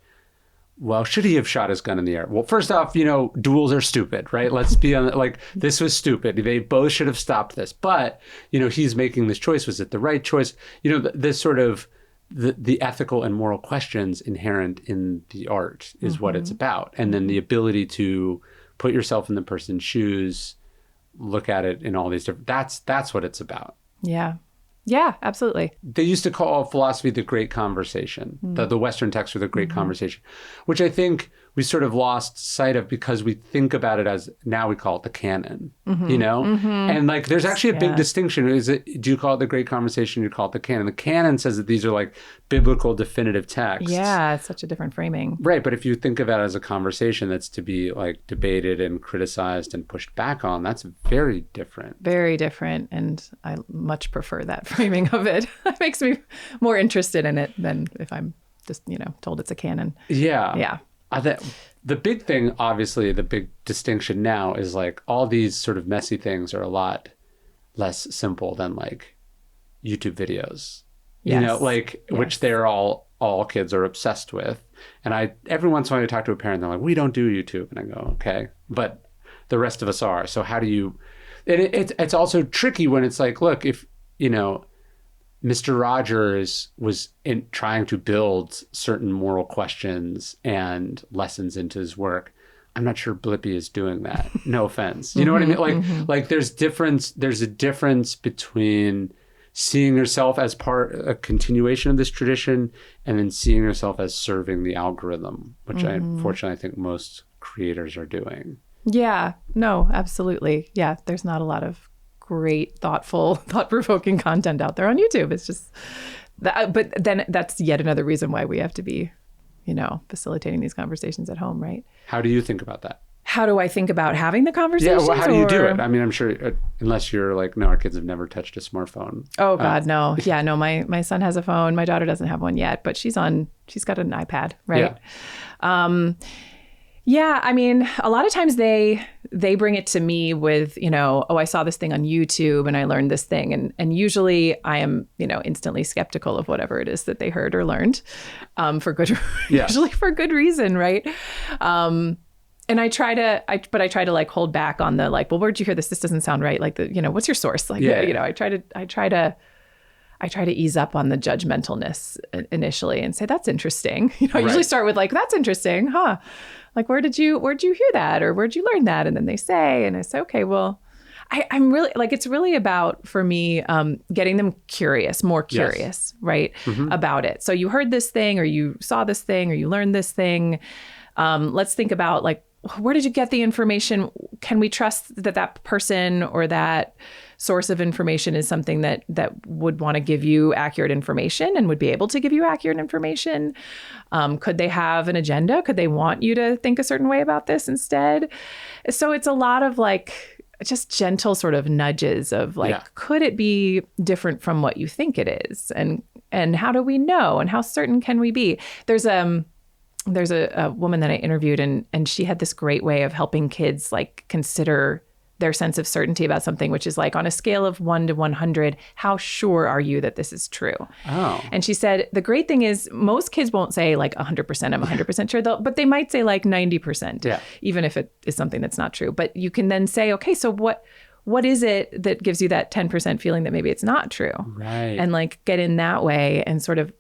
well, should he have shot his gun in the air? Well, first off, you know, duels are stupid, right? Let's be on like, this was stupid. They both should have stopped this. But, you know, he's making this choice. Was it the right choice? You know, this sort of the ethical and moral questions inherent in the art is what it's about. And then the ability to put yourself in the person's shoes, look at it in all these different, that's what it's about. Yeah. Yeah, absolutely. They used to call philosophy the great conversation, the Western texts were the great conversation, which I think we sort of lost sight of because we think about it as, now we call it the canon, you know? And like, there's actually a big distinction. Do you call it the great conversation? You call it the canon. The canon says that these are like biblical definitive texts. Yeah, it's such a different framing. Right. But if you think of it as a conversation that's to be like debated and criticized and pushed back on, that's very different. Very different. And I much prefer that framing of it. It makes me more interested in it than if I'm just, you know, told it's a canon. Yeah. Yeah. The big thing, obviously, the big distinction now is like all these sort of messy things are a lot less simple than like YouTube videos, you know, like which they're all kids are obsessed with. And every once in a while I talk to a parent, they're like, we don't do YouTube. And I go, okay, but the rest of us are. So how do you, and it's also tricky when it's like, look, if, you know, Mr. Rogers was trying to build certain moral questions and lessons into his work. I'm not sure Blippi is doing that. No offense. You know what I mean? Like there's a difference between seeing yourself as a continuation of this tradition and then seeing yourself as serving the algorithm, which unfortunately I think most creators are doing. Yeah, no, absolutely. Yeah, there's not a lot of great, thoughtful, thought-provoking content out there on YouTube. It's just that, but then that's yet another reason why we have to be, you know, facilitating these conversations at home, right? How do you think about that? How do I think about having the conversations? Yeah, well, how do you do it? I mean, I'm sure, unless you're like, no, our kids have never touched a smartphone. Oh God, no. Yeah, no, my son has a phone. My daughter doesn't have one yet, but she's got an iPad, right? Yeah. Yeah, I mean, a lot of times they bring it to me with, oh, I saw this thing on YouTube and I learned this thing. And usually I am, instantly skeptical of whatever it is that they heard or learned for good, usually for good reason, right? And I try to like hold back on the like, well, where'd you hear this? This doesn't sound right. Like what's your source? Like, I try to ease up on the judgmentalness initially and say, that's interesting. I usually start with like, that's interesting, huh? Like, where'd you hear that? Or where'd you learn that? And then they say, and I say, okay, well, I'm really like, it's really about, for me, getting them more curious, right? About it. So you heard this thing, or you saw this thing, or you learned this thing. Let's think about like, where did you get the information? Can we trust that person or that source of information is something that would want to give you accurate information and would be able to give you accurate information? Could they have an agenda? Could they want you to think a certain way about this instead? So it's a lot of like just gentle sort of nudges of like, could it be different from what you think it is? And how do we know? And how certain can we be? There's a woman that I interviewed and she had this great way of helping kids like consider their sense of certainty about something, which is like on a scale of 1 to 100, how sure are you that this is true? Oh. And she said, the great thing is most kids won't say like 100%, I'm 100% sure, but they might say like 90%, even if it is something that's not true. But you can then say, okay, so what is it that gives you that 10% feeling that maybe it's not true? Right. And like get in that way and sort of,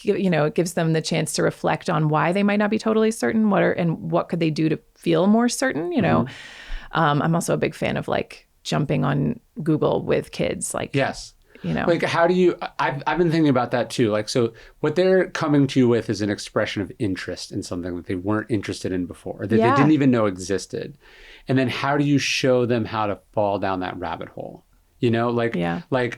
it gives them the chance to reflect on why they might not be totally certain, what could they do to feel more certain, I'm also a big fan of like jumping on Google with kids, like, yes. Like, how do you, I've been thinking about that too. Like, so what they're coming to you with is an expression of interest in something that they weren't interested in before, or that they didn't even know existed. And then how do you show them how to fall down that rabbit hole? Like,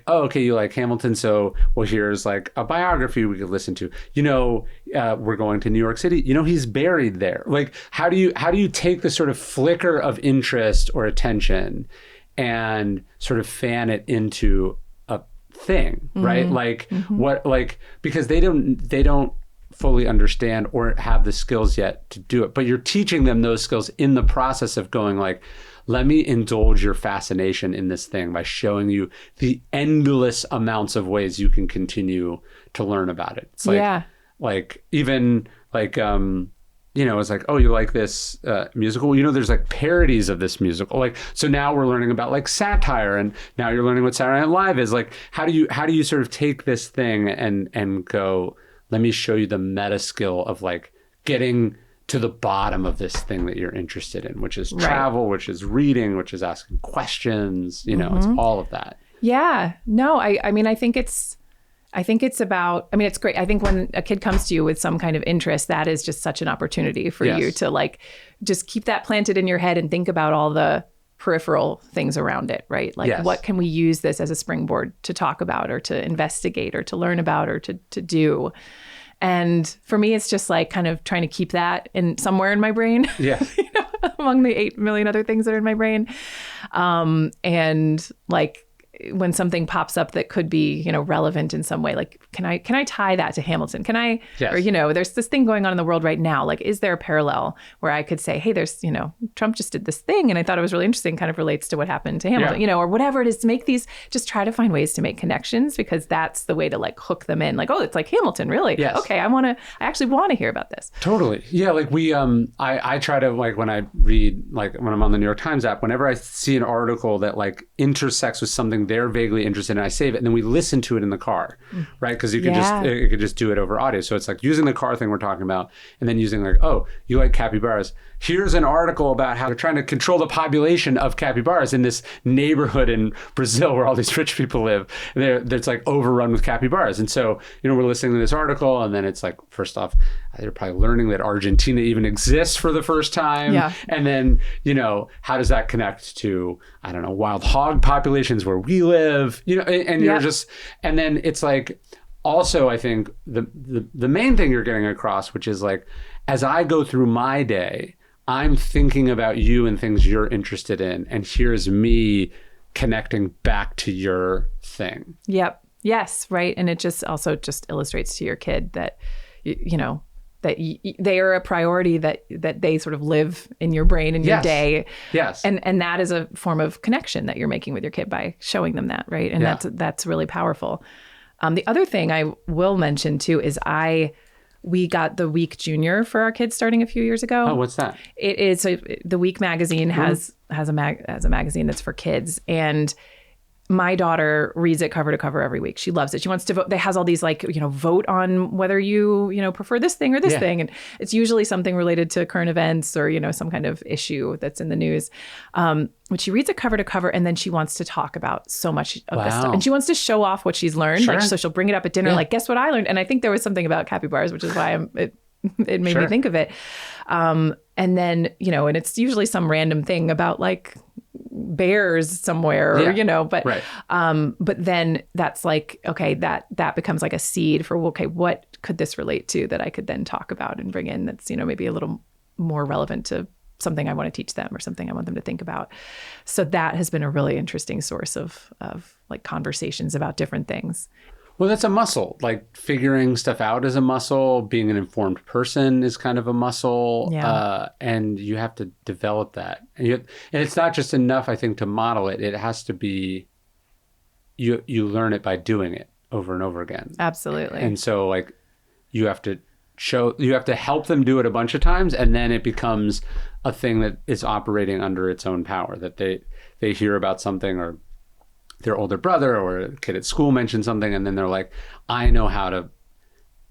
oh, okay, you like Hamilton, so, well, here's like a biography we could listen to. We're going to New York City. He's buried there. Like, how do you take the sort of flicker of interest or attention and sort of fan it into a thing, right? Like, what, like, because they don't fully understand or have the skills yet to do it, but you're teaching them those skills in the process of going like, let me indulge your fascination in this thing by showing you the endless amounts of ways you can continue to learn about it. It's like, like even like, it's like, oh, you like this musical? There's like parodies of this musical. Like, so now we're learning about like satire, and now you're learning what Saturday Night Live is. Like, how do you sort of take this thing and go, let me show you the meta skill of like getting to the bottom of this thing that you're interested in, which is travel, which is reading, which is asking questions, it's all of that. Yeah, no, I mean, I think it's about, I mean, it's great. I think when a kid comes to you with some kind of interest, that is just such an opportunity for you to like, just keep that planted in your head and think about all the peripheral things around it, right? Like, what can we use this as a springboard to talk about or to investigate or to learn about or to do? And for me, it's just like kind of trying to keep that somewhere in my brain, among the 8 million other things that are in my brain. And like when something pops up that could be, relevant in some way, like, can I tie that to Hamilton? Can I, or, there's this thing going on in the world right now. Like, is there a parallel where I could say, hey, there's, Trump just did this thing and I thought it was really interesting, kind of relates to what happened to Hamilton, or whatever it is, to make these, just try to find ways to make connections, because that's the way to like hook them in. Like, oh, it's like Hamilton, really? Yes. Okay. I actually want to hear about this. Totally. Yeah. Like I try to, like, when I read, like when I'm on the New York Times app, whenever I see an article that like intersects with something they're vaguely interested in, I save it and then we listen to it in the car, right? Because you could just do it over audio. So it's like using the car thing we're talking about, and then using like, oh, you like capybaras. Here's an article about how they're trying to control the population of capybaras in this neighborhood in Brazil where all these rich people live. That's like overrun with capybaras. And so, we're listening to this article, and then it's like, first off, they're probably learning that Argentina even exists for the first time. Yeah. And then, how does that connect to, I don't know, wild hog populations where we live, and you're just, and then it's like, also, I think the main thing you're getting across, which is like, as I go through my day, I'm thinking about you and things you're interested in, and here's me connecting back to your thing. Yep. Yes. Right. And it just also just illustrates to your kid that, that they are a priority, that they sort of live in your brain and your day. Yes. And that is a form of connection that you're making with your kid by showing them that, right? And that's really powerful. The other thing I will mention too is we got the Week Junior for our kids starting a few years ago. Oh, what's that? It is the Week magazine has a magazine that's for kids, and my daughter reads it cover to cover every week. She loves it. She wants to vote. It has all these vote on whether you prefer this thing or this thing. And it's usually something related to current events or, some kind of issue that's in the news. But she reads it cover to cover, and then she wants to talk about so much of this stuff. And she wants to show off what she's learned. Sure. So she'll bring it up at dinner, guess what I learned? And I think there was something about capybaras, which is why it made me think of it. And then, and it's usually some random thing about bears somewhere, but then that's okay, that becomes a seed for, okay, what could this relate to that I could then talk about and bring in that's, maybe a little more relevant to something I want to teach them or something I want them to think about. So that has been a really interesting source of conversations about different things. Well, that's a muscle. Figuring stuff out is a muscle. Being an informed person is kind of a muscle. Yeah. And you have to develop that. And it's not just enough, I think, to model it. It has to be, you learn it by doing it over and over again. Absolutely. And so you have to help them do it a bunch of times, and then it becomes a thing that is operating under its own power, that they hear about something, or their older brother or a kid at school mentioned something, and then they're like, I know how to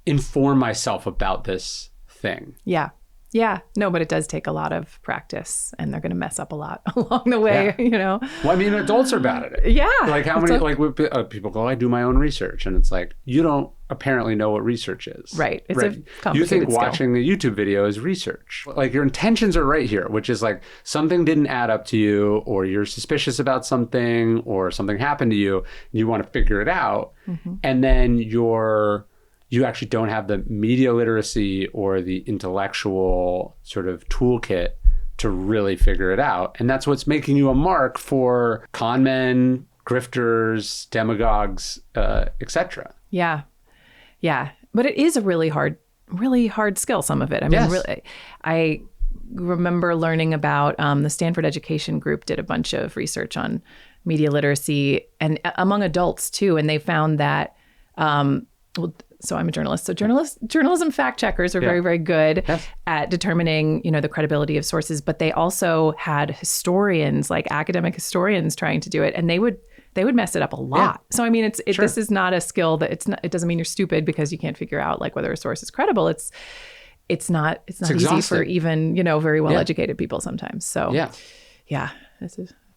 inform myself about this thing. Yeah. Yeah. No, but it does take a lot of practice, and they're going to mess up a lot along the way, Well, I mean, adults are bad at it. Yeah. How many, people go, I do my own research. And it's you don't apparently know what research is. Right. It's a complicated You think skill. Watching a YouTube video is research. Your intentions are right here, which is something didn't add up to you, or you're suspicious about something, or something happened to you, and you want to figure it out. Mm-hmm. And then you actually don't have the media literacy or the intellectual sort of toolkit to really figure it out. And that's what's making you a mark for con men, grifters, demagogues, etc. Yeah. Yeah. But it is a really hard skill, some of it. I mean, really, I remember learning about the Stanford Education Group did a bunch of research on media literacy, and among adults too. And they found that, so I'm a journalist. So journalism fact checkers are very, very good at determining, the credibility of sources. But they also had historians, academic historians, trying to do it, and they would mess it up a lot. Yeah. So I mean, this is not a skill that it doesn't mean you're stupid because you can't figure out whether a source is credible. It's not easy for even very well educated people sometimes. So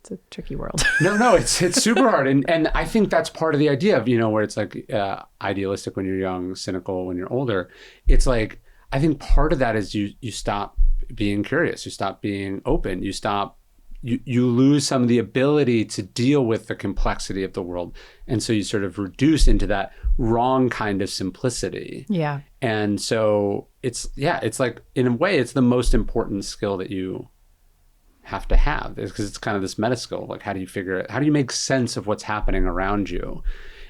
it's a tricky world. No, it's super hard. And I think that's part of the idea of, where it's idealistic when you're young, cynical when you're older. It's I think part of that is you stop being curious, you stop being open, you lose some of the ability to deal with the complexity of the world. And so you sort of reduce into that wrong kind of simplicity. Yeah. And so it's in a way, it's the most important skill that you have to have, because it's kind of this meta skill. How do you figure it? How do you make sense of what's happening around you?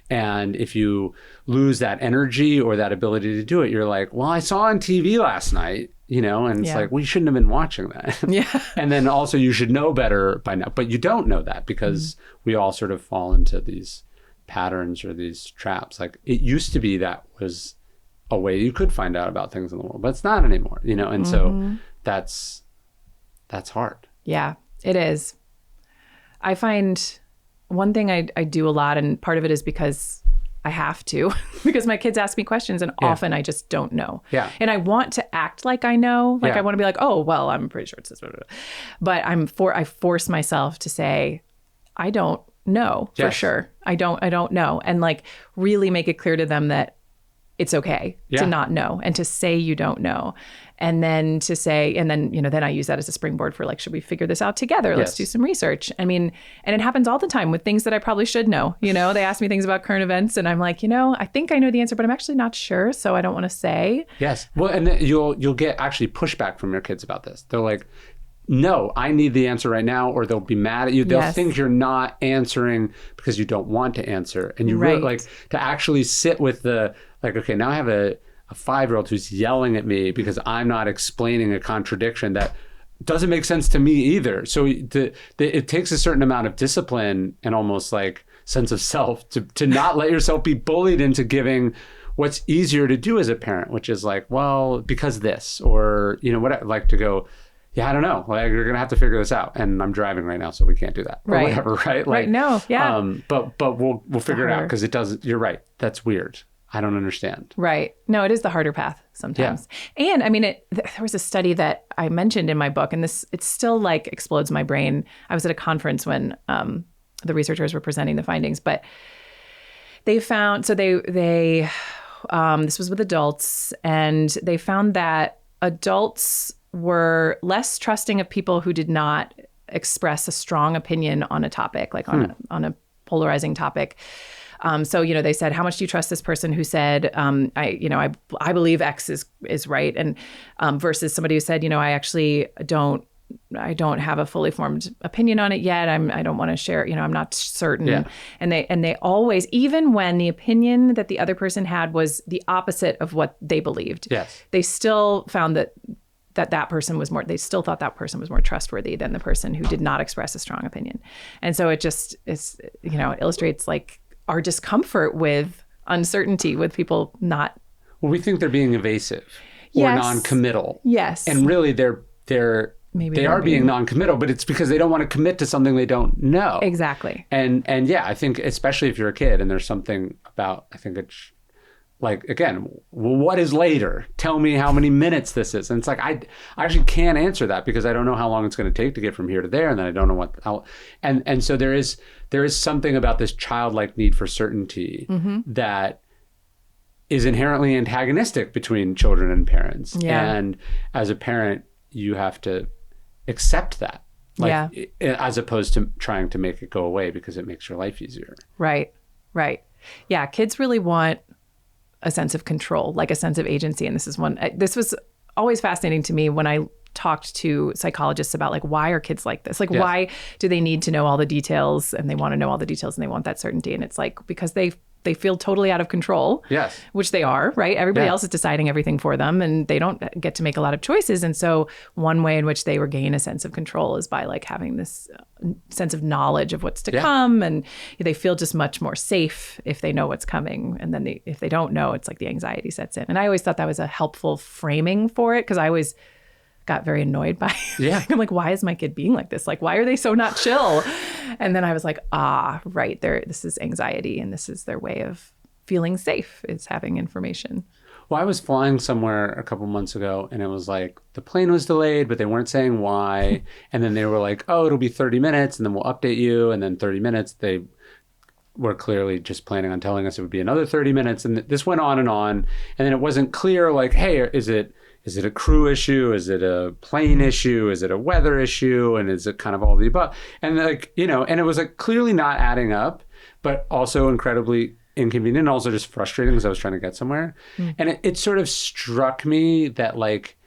And if you lose that energy or that ability to do it, you're well, I saw on TV last night, and it's well, you shouldn't have been watching that. Yeah. And then also you should know better by now, but you don't know that because we all sort of fall into these patterns or these traps. It used to be that was a way you could find out about things in the world, but it's not anymore, and so that's hard. Yeah, it is. I find one thing I do a lot, and part of it is because I have to, because my kids ask me questions, and often I just don't know. Yeah. And I want to act like I know. I want to be oh, well, I'm pretty sure it's this. But I force myself to say, I don't know for sure. I don't know. And really make it clear to them that it's okay to not know, and to say you don't know. And then to say, and then, then I use that as a springboard for should we figure this out together? Let's do some research. I mean, and it happens all the time with things that I probably should know. They ask me things about current events, and I'm I think I know the answer, but I'm actually not sure. So I don't want to say. Yes. Well, and then you'll get actually pushback from your kids about this. They're no, I need the answer right now, or they'll be mad at you. They'll think you're not answering because you don't want to answer. And you really to actually sit with the, okay, now I have a a 5-year-old who's yelling at me because I'm not explaining a contradiction that doesn't make sense to me either. So it takes a certain amount of discipline and almost like sense of self to not let yourself be bullied into giving what's easier to do as a parent, which is like, well, because this, or, you know, what I like to go, yeah, I don't know. Like, you're going to have to figure this out. And I'm driving right now, so we can't do that. Or whatever, right? Like, right. No, yeah. But we'll figure it out because it doesn't, you're right. That's weird. I don't understand. Right. No, it is the harder path sometimes. Yeah. And I mean, there was a study that I mentioned in my book, and it still like explodes my brain. I was at a conference when the researchers were presenting the findings, but they found, so they this was with adults, and they found that adults were less trusting of people who did not express a strong opinion on a topic, like on a polarizing topic. So, you know, they said, how much do you trust this person who said, I believe X is right. And versus somebody who said, you know, I actually don't have a fully formed opinion on it yet. I don't want to share, you know, I'm not certain. Yeah. And they always, even when the opinion that the other person had was the opposite of what they believed, yes, they still found that person was more, they still thought that person was more trustworthy than the person who did not express a strong opinion. And so it just is, you know, it illustrates like our discomfort with uncertainty, with people not. Well, we think they're being evasive or non-committal. Yes. And really they are being non-committal, but it's because they don't want to commit to something they don't know. Exactly. And yeah, I think especially if you're a kid and there's something about, I think it's like, again, well, what is later? Tell me how many minutes this is. And it's like, I actually can't answer that because I don't know how long it's going to take to get from here to there. And then I don't know and so there is something about this childlike need for certainty that is inherently antagonistic between children and parents. Yeah. And as a parent, you have to accept that, as opposed to trying to make it go away because it makes your life easier. Right. Yeah. Kids really want a sense of control, like a sense of agency. And this was always fascinating to me when I talked to psychologists about like, why are kids like this? Like, why do they need to know all the details, and they want to know all the details and they want that certainty? And it's like, because they feel totally out of control, yes, which they are, right? Everybody else is deciding everything for them, and they don't get to make a lot of choices. And so one way in which they regain a sense of control is by like having this sense of knowledge of what's to come. And they feel just much more safe if they know what's coming. And then if they don't know, it's like the anxiety sets in. And I always thought that was a helpful framing for it, because I always got very annoyed by it. Yeah. I'm like, why is my kid being like this? Like, why are they so not chill? And then I was like, right, this is anxiety, and this is their way of feeling safe, is having information. Well, I was flying somewhere a couple months ago, and it was like the plane was delayed, but they weren't saying why. And then they were like, oh, it'll be 30 minutes, and then we'll update you. And then 30 minutes, they were clearly just planning on telling us it would be another 30 minutes. And this went on. And then it wasn't clear, like, hey, is it a crew issue? Is it a plane issue? Is it a weather issue? And is it kind of all the above? And like, you know, and it was like clearly not adding up, but also incredibly inconvenient, and also just frustrating because I was trying to get somewhere. And it sort of struck me that like,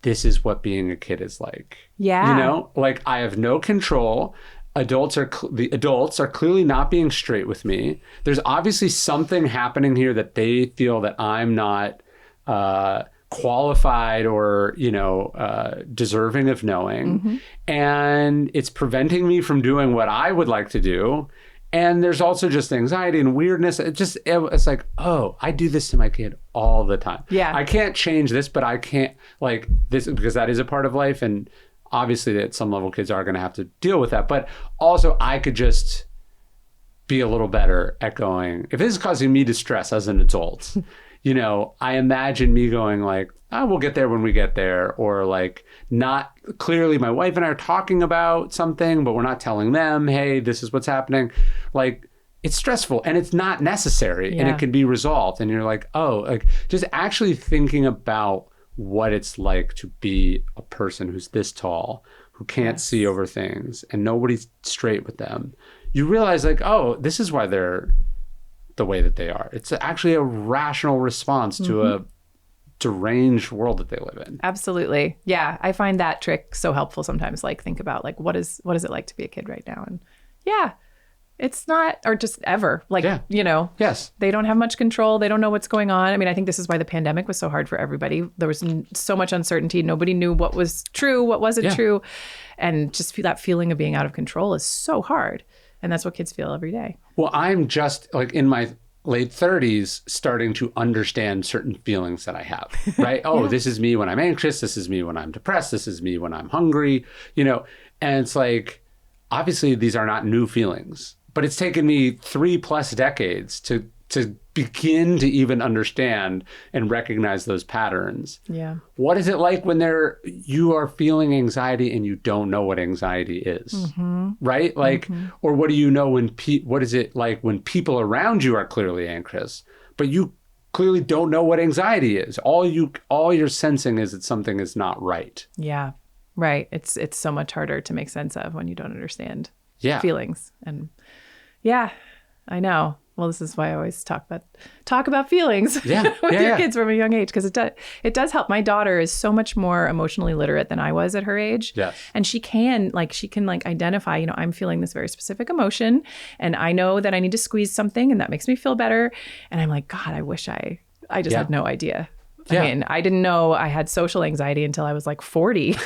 this is what being a kid is like. Yeah. You know, like I have no control. The adults are clearly not being straight with me. There's obviously something happening here that they feel that I'm not, qualified or, you know, deserving of knowing. And it's preventing me from doing what I would like to do. And there's also just anxiety and weirdness. It's like, oh, I do this to my kid all the time. Yeah. I can't change this, but I can't like this, because that is a part of life. And obviously at some level kids are going to have to deal with that. But also I could just be a little better at going, if this is causing me distress as an adult, you know, I imagine me going like, we'll get there when we get there. Or like, not clearly my wife and I are talking about something, but we're not telling them, hey, this is what's happening. Like, it's stressful and it's not necessary, and it can be resolved. And you're like, oh, like just actually thinking about what it's like to be a person who's this tall, who can't see over things, and nobody's straight with them. You realize like, oh, this is why they're the way that they are. It's actually a rational response to a deranged world that they live in. Absolutely. Yeah. I find that trick so helpful sometimes. Like, think about like, what is it like to be a kid right now? And It's not, or just ever. Like, Yes. They don't have much control. They don't know what's going on. I mean, I think this is why the pandemic was so hard for everybody. There was so much uncertainty. Nobody knew what was true, what wasn't true. And just that feeling of being out of control is so hard. And that's what kids feel every day. Well, I'm just like in my late 30s starting to understand certain feelings that I have, right? Oh, this is me when I'm anxious. This is me when I'm depressed. This is me when I'm hungry, and it's like, obviously these are not new feelings, but it's taken me 3+ decades to begin to even understand and recognize those patterns. Yeah. What is it like when you are feeling anxiety and you don't know what anxiety is, right? Like, or what do you know what is it like when people around you are clearly anxious, but you clearly don't know what anxiety is? All you're sensing is that something is not right. Yeah. Right. It's so much harder to make sense of when you don't understand feelings. And yeah, I know. Well, this is why I always talk about feelings with your kids from a young age, because it does help. My daughter is so much more emotionally literate than I was at her age. Yes. And she can identify, I'm feeling this very specific emotion, and I know that I need to squeeze something, and that makes me feel better. And I'm like, God, I wish I just had no idea. I mean, I didn't know I had social anxiety until I was like 40.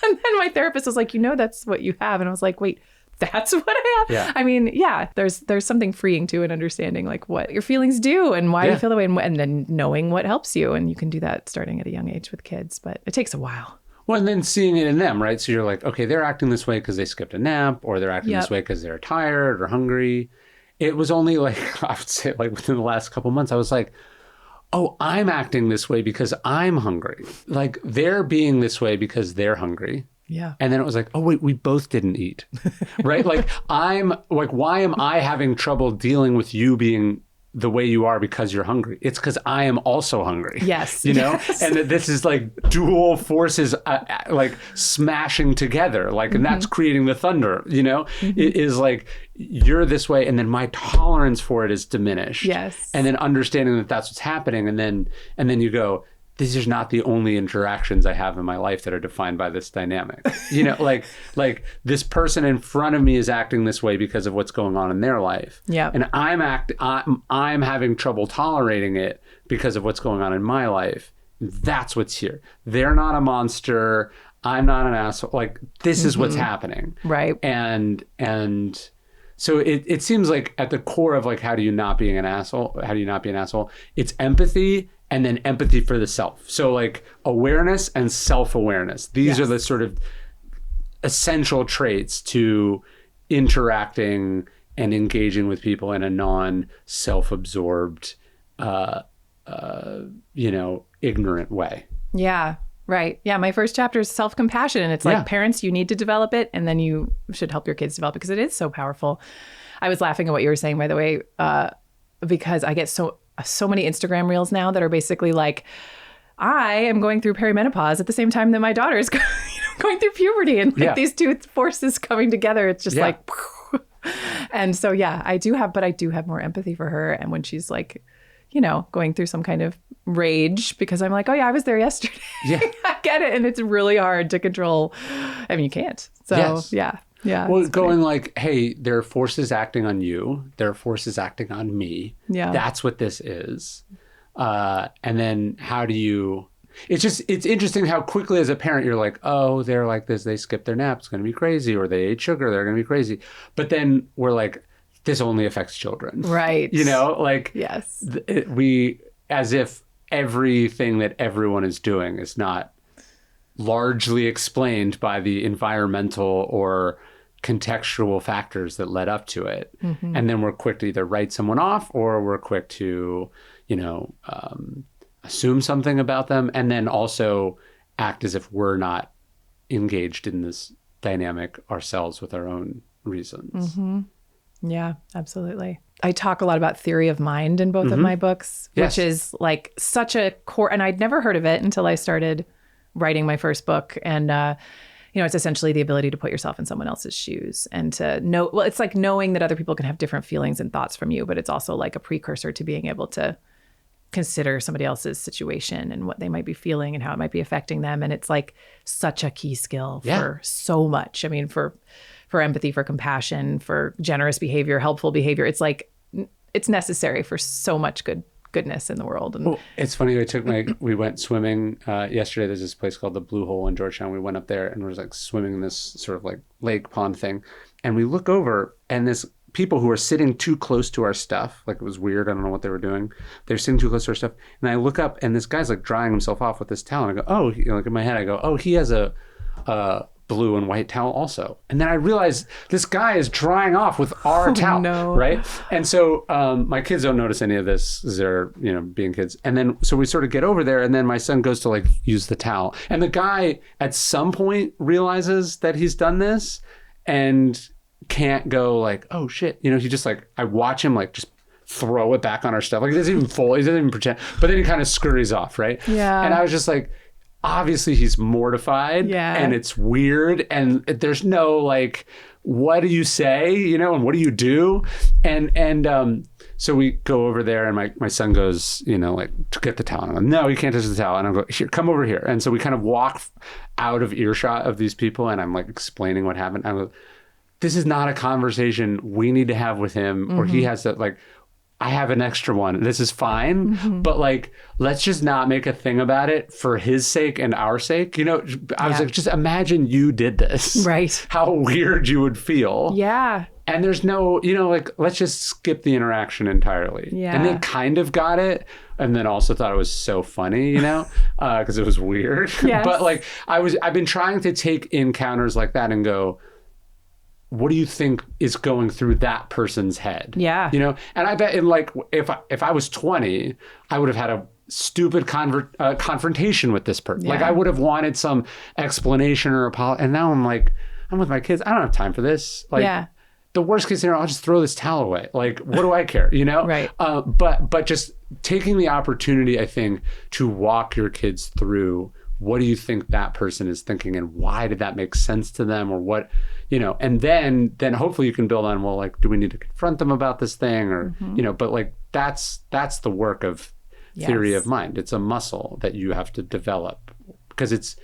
And then my therapist was like, that's what you have. And I was like, wait, that's what I have? Yeah. I mean, there's something freeing to and understanding like what your feelings do and why you feel the way, and then knowing what helps you. And you can do that starting at a young age with kids, but it takes a while. Well, and then seeing it in them, right? So you're like, okay, they're acting this way because they skipped a nap, or they're acting this way because they're tired or hungry. It was only like, I would say like within the last couple months, I was like, oh, I'm acting this way because I'm hungry. Like they're being this way because they're hungry. Yeah. And then it was like, oh, wait, we both didn't eat. Right? Like I'm like, why am I having trouble dealing with you being the way you are because you're hungry? It's because I am also hungry. Yes. Yes. And that this is like dual forces like smashing together, like, and that's creating the thunder, It is like, you're this way, and then my tolerance for it is diminished. Yes. And then understanding that that's what's happening. And then you go, these are not the only interactions I have in my life that are defined by this dynamic. Like this person in front of me is acting this way because of what's going on in their life. Yeah. And I'm having trouble tolerating it because of what's going on in my life. That's what's here. They're not a monster. I'm not an asshole. Like this is what's happening. Right. And so it seems like at the core of like, how do you not be an asshole? It's empathy, and then empathy for the self. So like awareness and self-awareness. These are the sort of essential traits to interacting and engaging with people in a non-self-absorbed, ignorant way. Yeah. Right. Yeah. My first chapter is self-compassion. And it's like, parents, you need to develop it, and then you should help your kids develop it because it is so powerful. I was laughing at what you were saying, by the way, because I get so many Instagram reels now that are basically like, I am going through perimenopause at the same time that my daughter is going through puberty, and like these two forces coming together. It's just like, and so, I do have more empathy for her. And when she's like, going through some kind of rage, because I'm like, oh yeah, I was there yesterday. Yeah. I get it. And it's really hard to control. I mean, you can't. So yeah. Well, going like, hey, there are forces acting on you. There are forces acting on me. Yeah. That's what this is. And then how do you, it's interesting how quickly as a parent, you're like, oh, they're like this. They skipped their nap. It's going to be crazy. Or they ate sugar. They're going to be crazy. But then we're like, this only affects children. Right. Like, yes, as if everything that everyone is doing is not largely explained by the environmental or contextual factors that led up to it. Mm-hmm. And then we're quick to either write someone off, or we're quick to, assume something about them, and then also act as if we're not engaged in this dynamic ourselves with our own reasons. Mm-hmm. Yeah, absolutely. I talk a lot about theory of mind in both of my books, which is like such a core, and I'd never heard of it until I started writing my first book. And, it's essentially the ability to put yourself in someone else's shoes and to know, well, it's like knowing that other people can have different feelings and thoughts from you, but it's also like a precursor to being able to consider somebody else's situation and what they might be feeling and how it might be affecting them. And it's like such a key skill for so much. I mean, for for empathy, for compassion, for generous behavior, helpful behavior. It's like, it's necessary for so much goodness in the world. And it's funny. We went swimming yesterday. There's this place called the Blue Hole in Georgetown. We went up there and was like swimming in this sort of like lake pond thing. And we look over and this people who are sitting too close to our stuff, like it was weird. I don't know what they were doing. They're sitting too close to our stuff. And I look up and this guy's like drying himself off with this towel. And I go, oh, like in my head, I go, oh, he has a blue and white towel also. And then I realized this guy is drying off with our towel, no. right? And so my kids don't notice any of this because they're, being kids. And then, so we sort of get over there and then my son goes to like use the towel. And the guy at some point realizes that he's done this and can't go like, oh shit. He just like, I watch him like just throw it back on our stuff. Like he doesn't even pretend, but then he kind of scurries off, right? Yeah. And I was just like, obviously he's mortified and it's weird and there's no like, what do you say, and what do you do? And so we go over there and my son goes, like to get the towel. And I go, no, you can't touch the towel. And I go, here, come over here. And so we kind of walk out of earshot of these people and I'm like explaining what happened. I go, this is not a conversation we need to have with him or he has to like, I have an extra one. This is fine. But like, let's just not make a thing about it for his sake and our sake. I was like, just imagine you did this. Right. How weird you would feel. Yeah. And there's no, like, let's just skip the interaction entirely. Yeah. And they kind of got it. And then also thought it was so funny, because it was weird. Yes. But like, I've been trying to take encounters like that and go, what do you think is going through that person's head? Yeah. And I bet if I was 20, I would have had a stupid confrontation with this person. Yeah. Like I would have wanted some explanation or apology. And now I'm like, I'm with my kids. I don't have time for this. Like the worst case scenario, I'll just throw this towel away. Like, what do I care? Right. But just taking the opportunity, I think, to walk your kids through what do you think that person is thinking and why did that make sense to them or what, and then hopefully you can build on, well, like, do we need to confront them about this thing or, but like, that's the work of theory of mind. It's a muscle that you have to develop because it's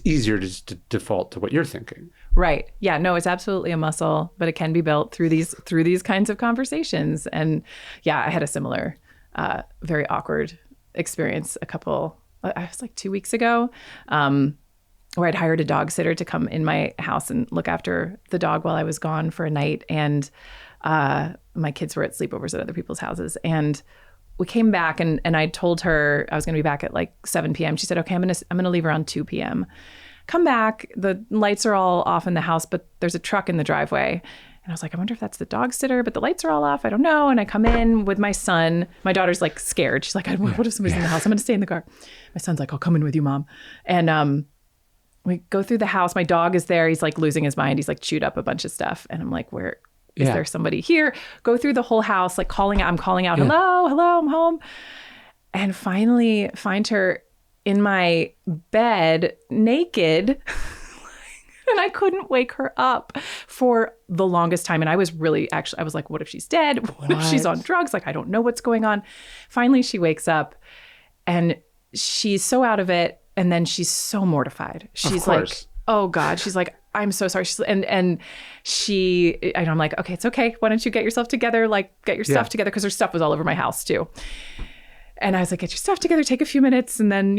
easier just to default to what you're thinking. Right. Yeah, no, it's absolutely a muscle, but it can be built through these kinds of conversations. And yeah, I had a similar, very awkward experience I was like 2 weeks ago, where I'd hired a dog sitter to come in my house and look after the dog while I was gone for a night. And my kids were at sleepovers at other people's houses. And we came back and I told her I was going to be back at like 7 p.m. She said, okay, I'm going to leave around 2 p.m. Come back. The lights are all off in the house, but there's a truck in the driveway. And I was like, I wonder if that's the dog sitter, but the lights are all off. I don't know. And I come in with my son. My daughter's like scared. She's like, what if somebody's in the house? I'm going to stay in the car. My son's like, I'll come in with you, Mom. And we go through the house. My dog is there. He's like losing his mind. He's like chewed up a bunch of stuff. And I'm like, where is there somebody here? Go through the whole house, like I'm calling out, hello, I'm home. And finally find her in my bed naked. And I couldn't wake her up for the longest time. And I was I was like, what if she's dead? What if she's on drugs? Like, I don't know what's going on. Finally, she wakes up and she's so out of it. And then she's so mortified. She's like, oh God. She's like, I'm so sorry. And I'm like, okay, it's okay. Why don't you get yourself together? Like, get your stuff together. Because her stuff was all over my house too. And I was like, get your stuff together, take a few minutes, and then,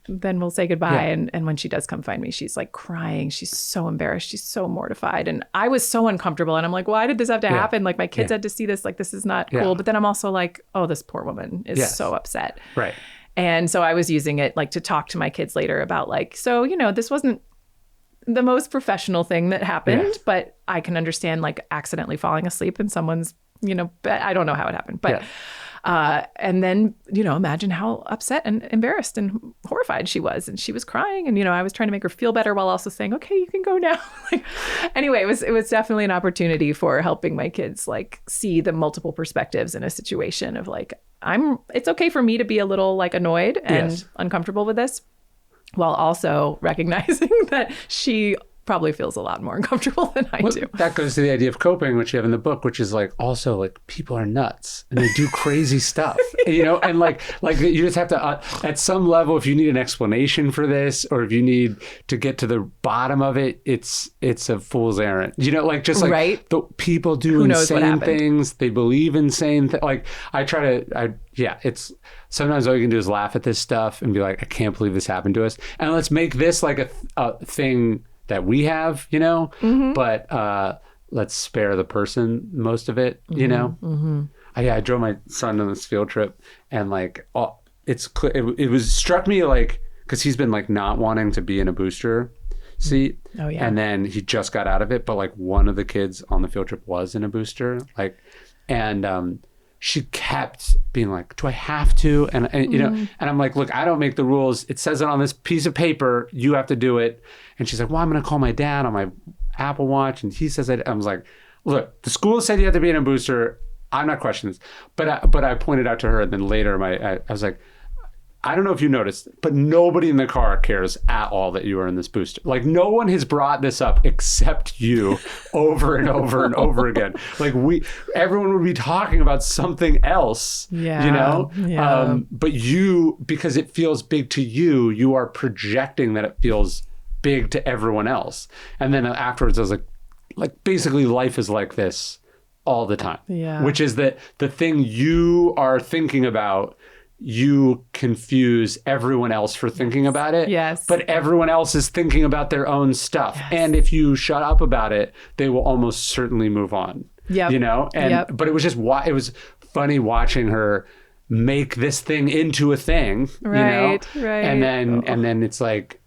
then we'll say goodbye. Yeah. And when she does come find me, she's like crying. She's so embarrassed. She's so mortified. And I was so uncomfortable. And I'm like, why did this have to happen? Like, my kids had to see this. Like, this is not cool. But then I'm also like, oh, this poor woman is so upset. Right. And so I was using it like to talk to my kids later about like, so, this wasn't the most professional thing that happened, but I can understand like accidentally falling asleep in someone's, bed. I don't know how it happened, but and then, imagine how upset and embarrassed and horrified she was. And she was crying. And, I was trying to make her feel better while also saying, okay, you can go now. Anyway, it was definitely an opportunity for helping my kids like see the multiple perspectives in a situation of like, it's okay for me to be a little like annoyed and uncomfortable with this, while also recognizing that she probably feels a lot more uncomfortable than I do. That goes to the idea of coping, which you have in the book, which is like also like people are nuts and they do crazy stuff, you know, and like you just have to at some level, if you need an explanation for this or if you need to get to the bottom of it, it's a fool's errand, you know, like just like the people do insane things. They believe insane things. Like it's sometimes all you can do is laugh at this stuff and be like, I can't believe this happened to us. And let's make this like a thing that we have, you know, but let's spare the person most of it, you know? I drove my son on this field trip and like, it was struck me like, cause he's been like not wanting to be in a booster seat. Oh yeah. And then he just got out of it. But like one of the kids on the field trip was in a booster, like, and, she kept being like, do I have to? And you know, and I'm like, look, I don't make the rules. It says it on this piece of paper. You have to do it. And she's like, well, I'm going to call my dad on my Apple Watch. And he says it. I was like, look, the school said you have to be in a booster. I'm not questioning this. But I pointed out to her. And then later I was like, I don't know if you noticed, but nobody in the car cares at all that you are in this booster. Like no one has brought this up except you over and over and over again. Like everyone would be talking about something else, you know? Yeah. But you, because it feels big to you, you are projecting that it feels big to everyone else. And then afterwards I was like basically life is like this all the time, which is that the thing you are thinking about, you confuse everyone else for thinking about it. Yes. But everyone else is thinking about their own stuff. Yes. And if you shut up about it, they will almost certainly move on. Yeah. You know? And but it was just it was funny watching her make this thing into a thing. Right. You know? Right. And then it's like,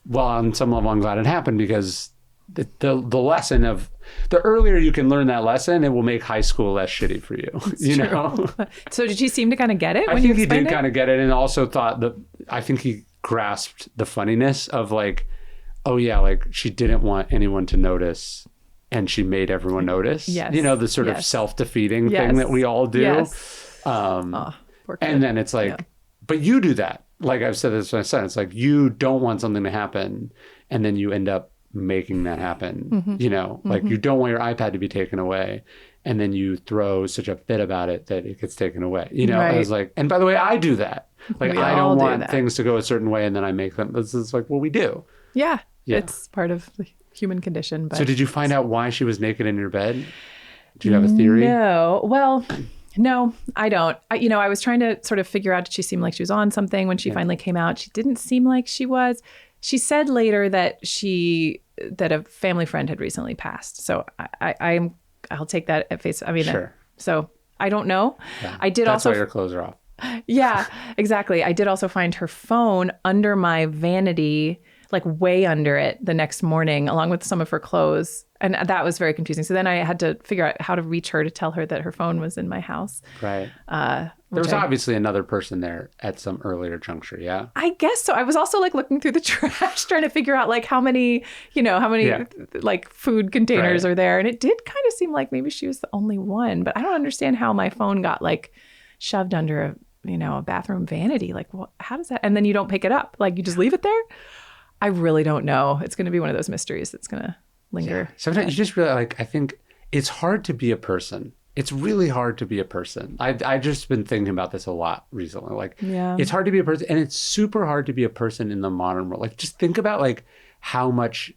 well, on some level I'm glad it happened because the lesson of the earlier you can learn that lesson, it will make high school less shitty for you. You know? So did he seem to kind of get it? I think he did kind of get it, and also thought I think he grasped the funniness of like, oh yeah, like she didn't want anyone to notice and she made everyone notice. Yes. You know, the sort of self-defeating thing that we all do. Yes. And then it's like, but you do that. Like I've said this to my son, it's like you don't want something to happen and then you end up making that happen, you know, like you don't want your iPad to be taken away and then you throw such a fit about it that it gets taken away, you know. I was like, and by the way, I do that. Like I don't want things to go a certain way and then I make them. This is like what we do. Yeah. It's part of the human condition. But so did you find out why she was naked in your bed? Do you have a theory? No. Well, no, I don't. I was trying to sort of figure out, did she seem like she was on something when she finally came out? She didn't seem like she was. She said later that a family friend had recently passed. So I'll take that at face. I mean, sure. So I don't know. Yeah. That's also why your clothes are off. Yeah, exactly. I did also find her phone under my vanity, like way under it the next morning, along with some of her clothes. And that was very confusing. So then I had to figure out how to reach her to tell her that her phone was in my house. Right. There was obviously another person there at some earlier juncture, yeah? I guess so. I was also like looking through the trash, trying to figure out like how many like food containers are there. And it did kind of seem like maybe she was the only one. But I don't understand how my phone got like shoved under a bathroom vanity. Like, how does that? And then you don't pick it up. Like you just leave it there? I really don't know. It's going to be one of those mysteries that's going to linger. Yeah. Sometimes you just really I think it's hard to be a person. It's really hard to be a person. I've just been thinking about this a lot recently. Like, it's hard to be a person, and it's super hard to be a person in the modern world. Like, just think about like how much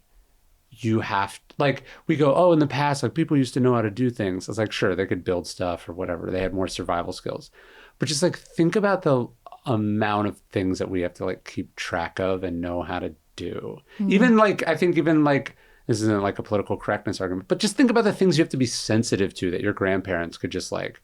you have. Like, we go, oh, in the past, like people used to know how to do things. It's like, sure, they could build stuff or whatever. They had more survival skills, but just like think about the amount of things that we have to like keep track of and know how to do. Even like, I think even like. This isn't like a political correctness argument, but just think about the things you have to be sensitive to that your grandparents could just like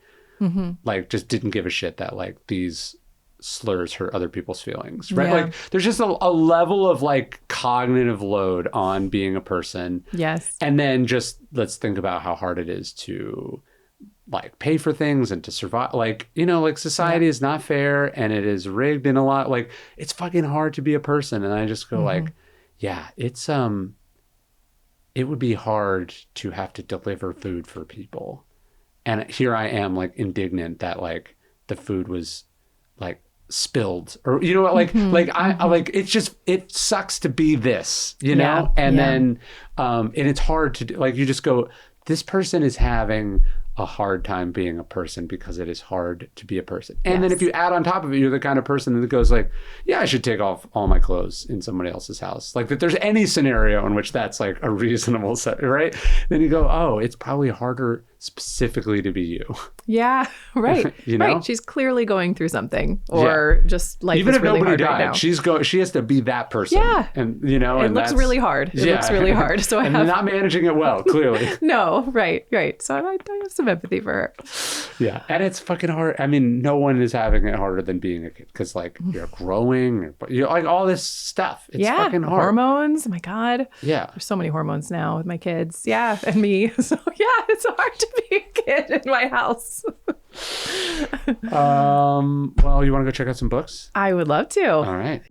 just didn't give a shit that like these slurs hurt other people's feelings, right? Like there's just a level of like cognitive load on being a person. Yes. And then just let's think about how hard it is to like pay for things and to survive. Like, like society is not fair and it is rigged in a lot. Like it's fucking hard to be a person. And I just go like, it's, it would be hard to have to deliver food for people. And here I am like indignant that like the food was like spilled, or I like, it's just, it sucks to be this, and then and it's hard to do, like, you just go, this person is having a hard time being a person because it is hard to be a person. And then if you add on top of it, you're the kind of person that goes like, yeah, I should take off all my clothes in somebody else's house. Like, that there's any scenario in which that's like a reasonable set, right? Then you go, oh, it's probably harder specifically to be you. Yeah, right. Right. She's clearly going through something, or just life even is if really nobody hard died, right now. She has to be that person. Yeah. And it looks really hard. It looks really hard. So I'm not managing it well, clearly. No, right. So I have some empathy for her. Yeah. And it's fucking hard. I mean, no one is having it harder than being a kid, because like, you're growing, like all this stuff. It's fucking hard. Hormones. Oh my God. Yeah. There's so many hormones now with my kids. Yeah. And me. So yeah, it's hard to be a kid in my house. Well, you want to go check out some books? I would love to. All right.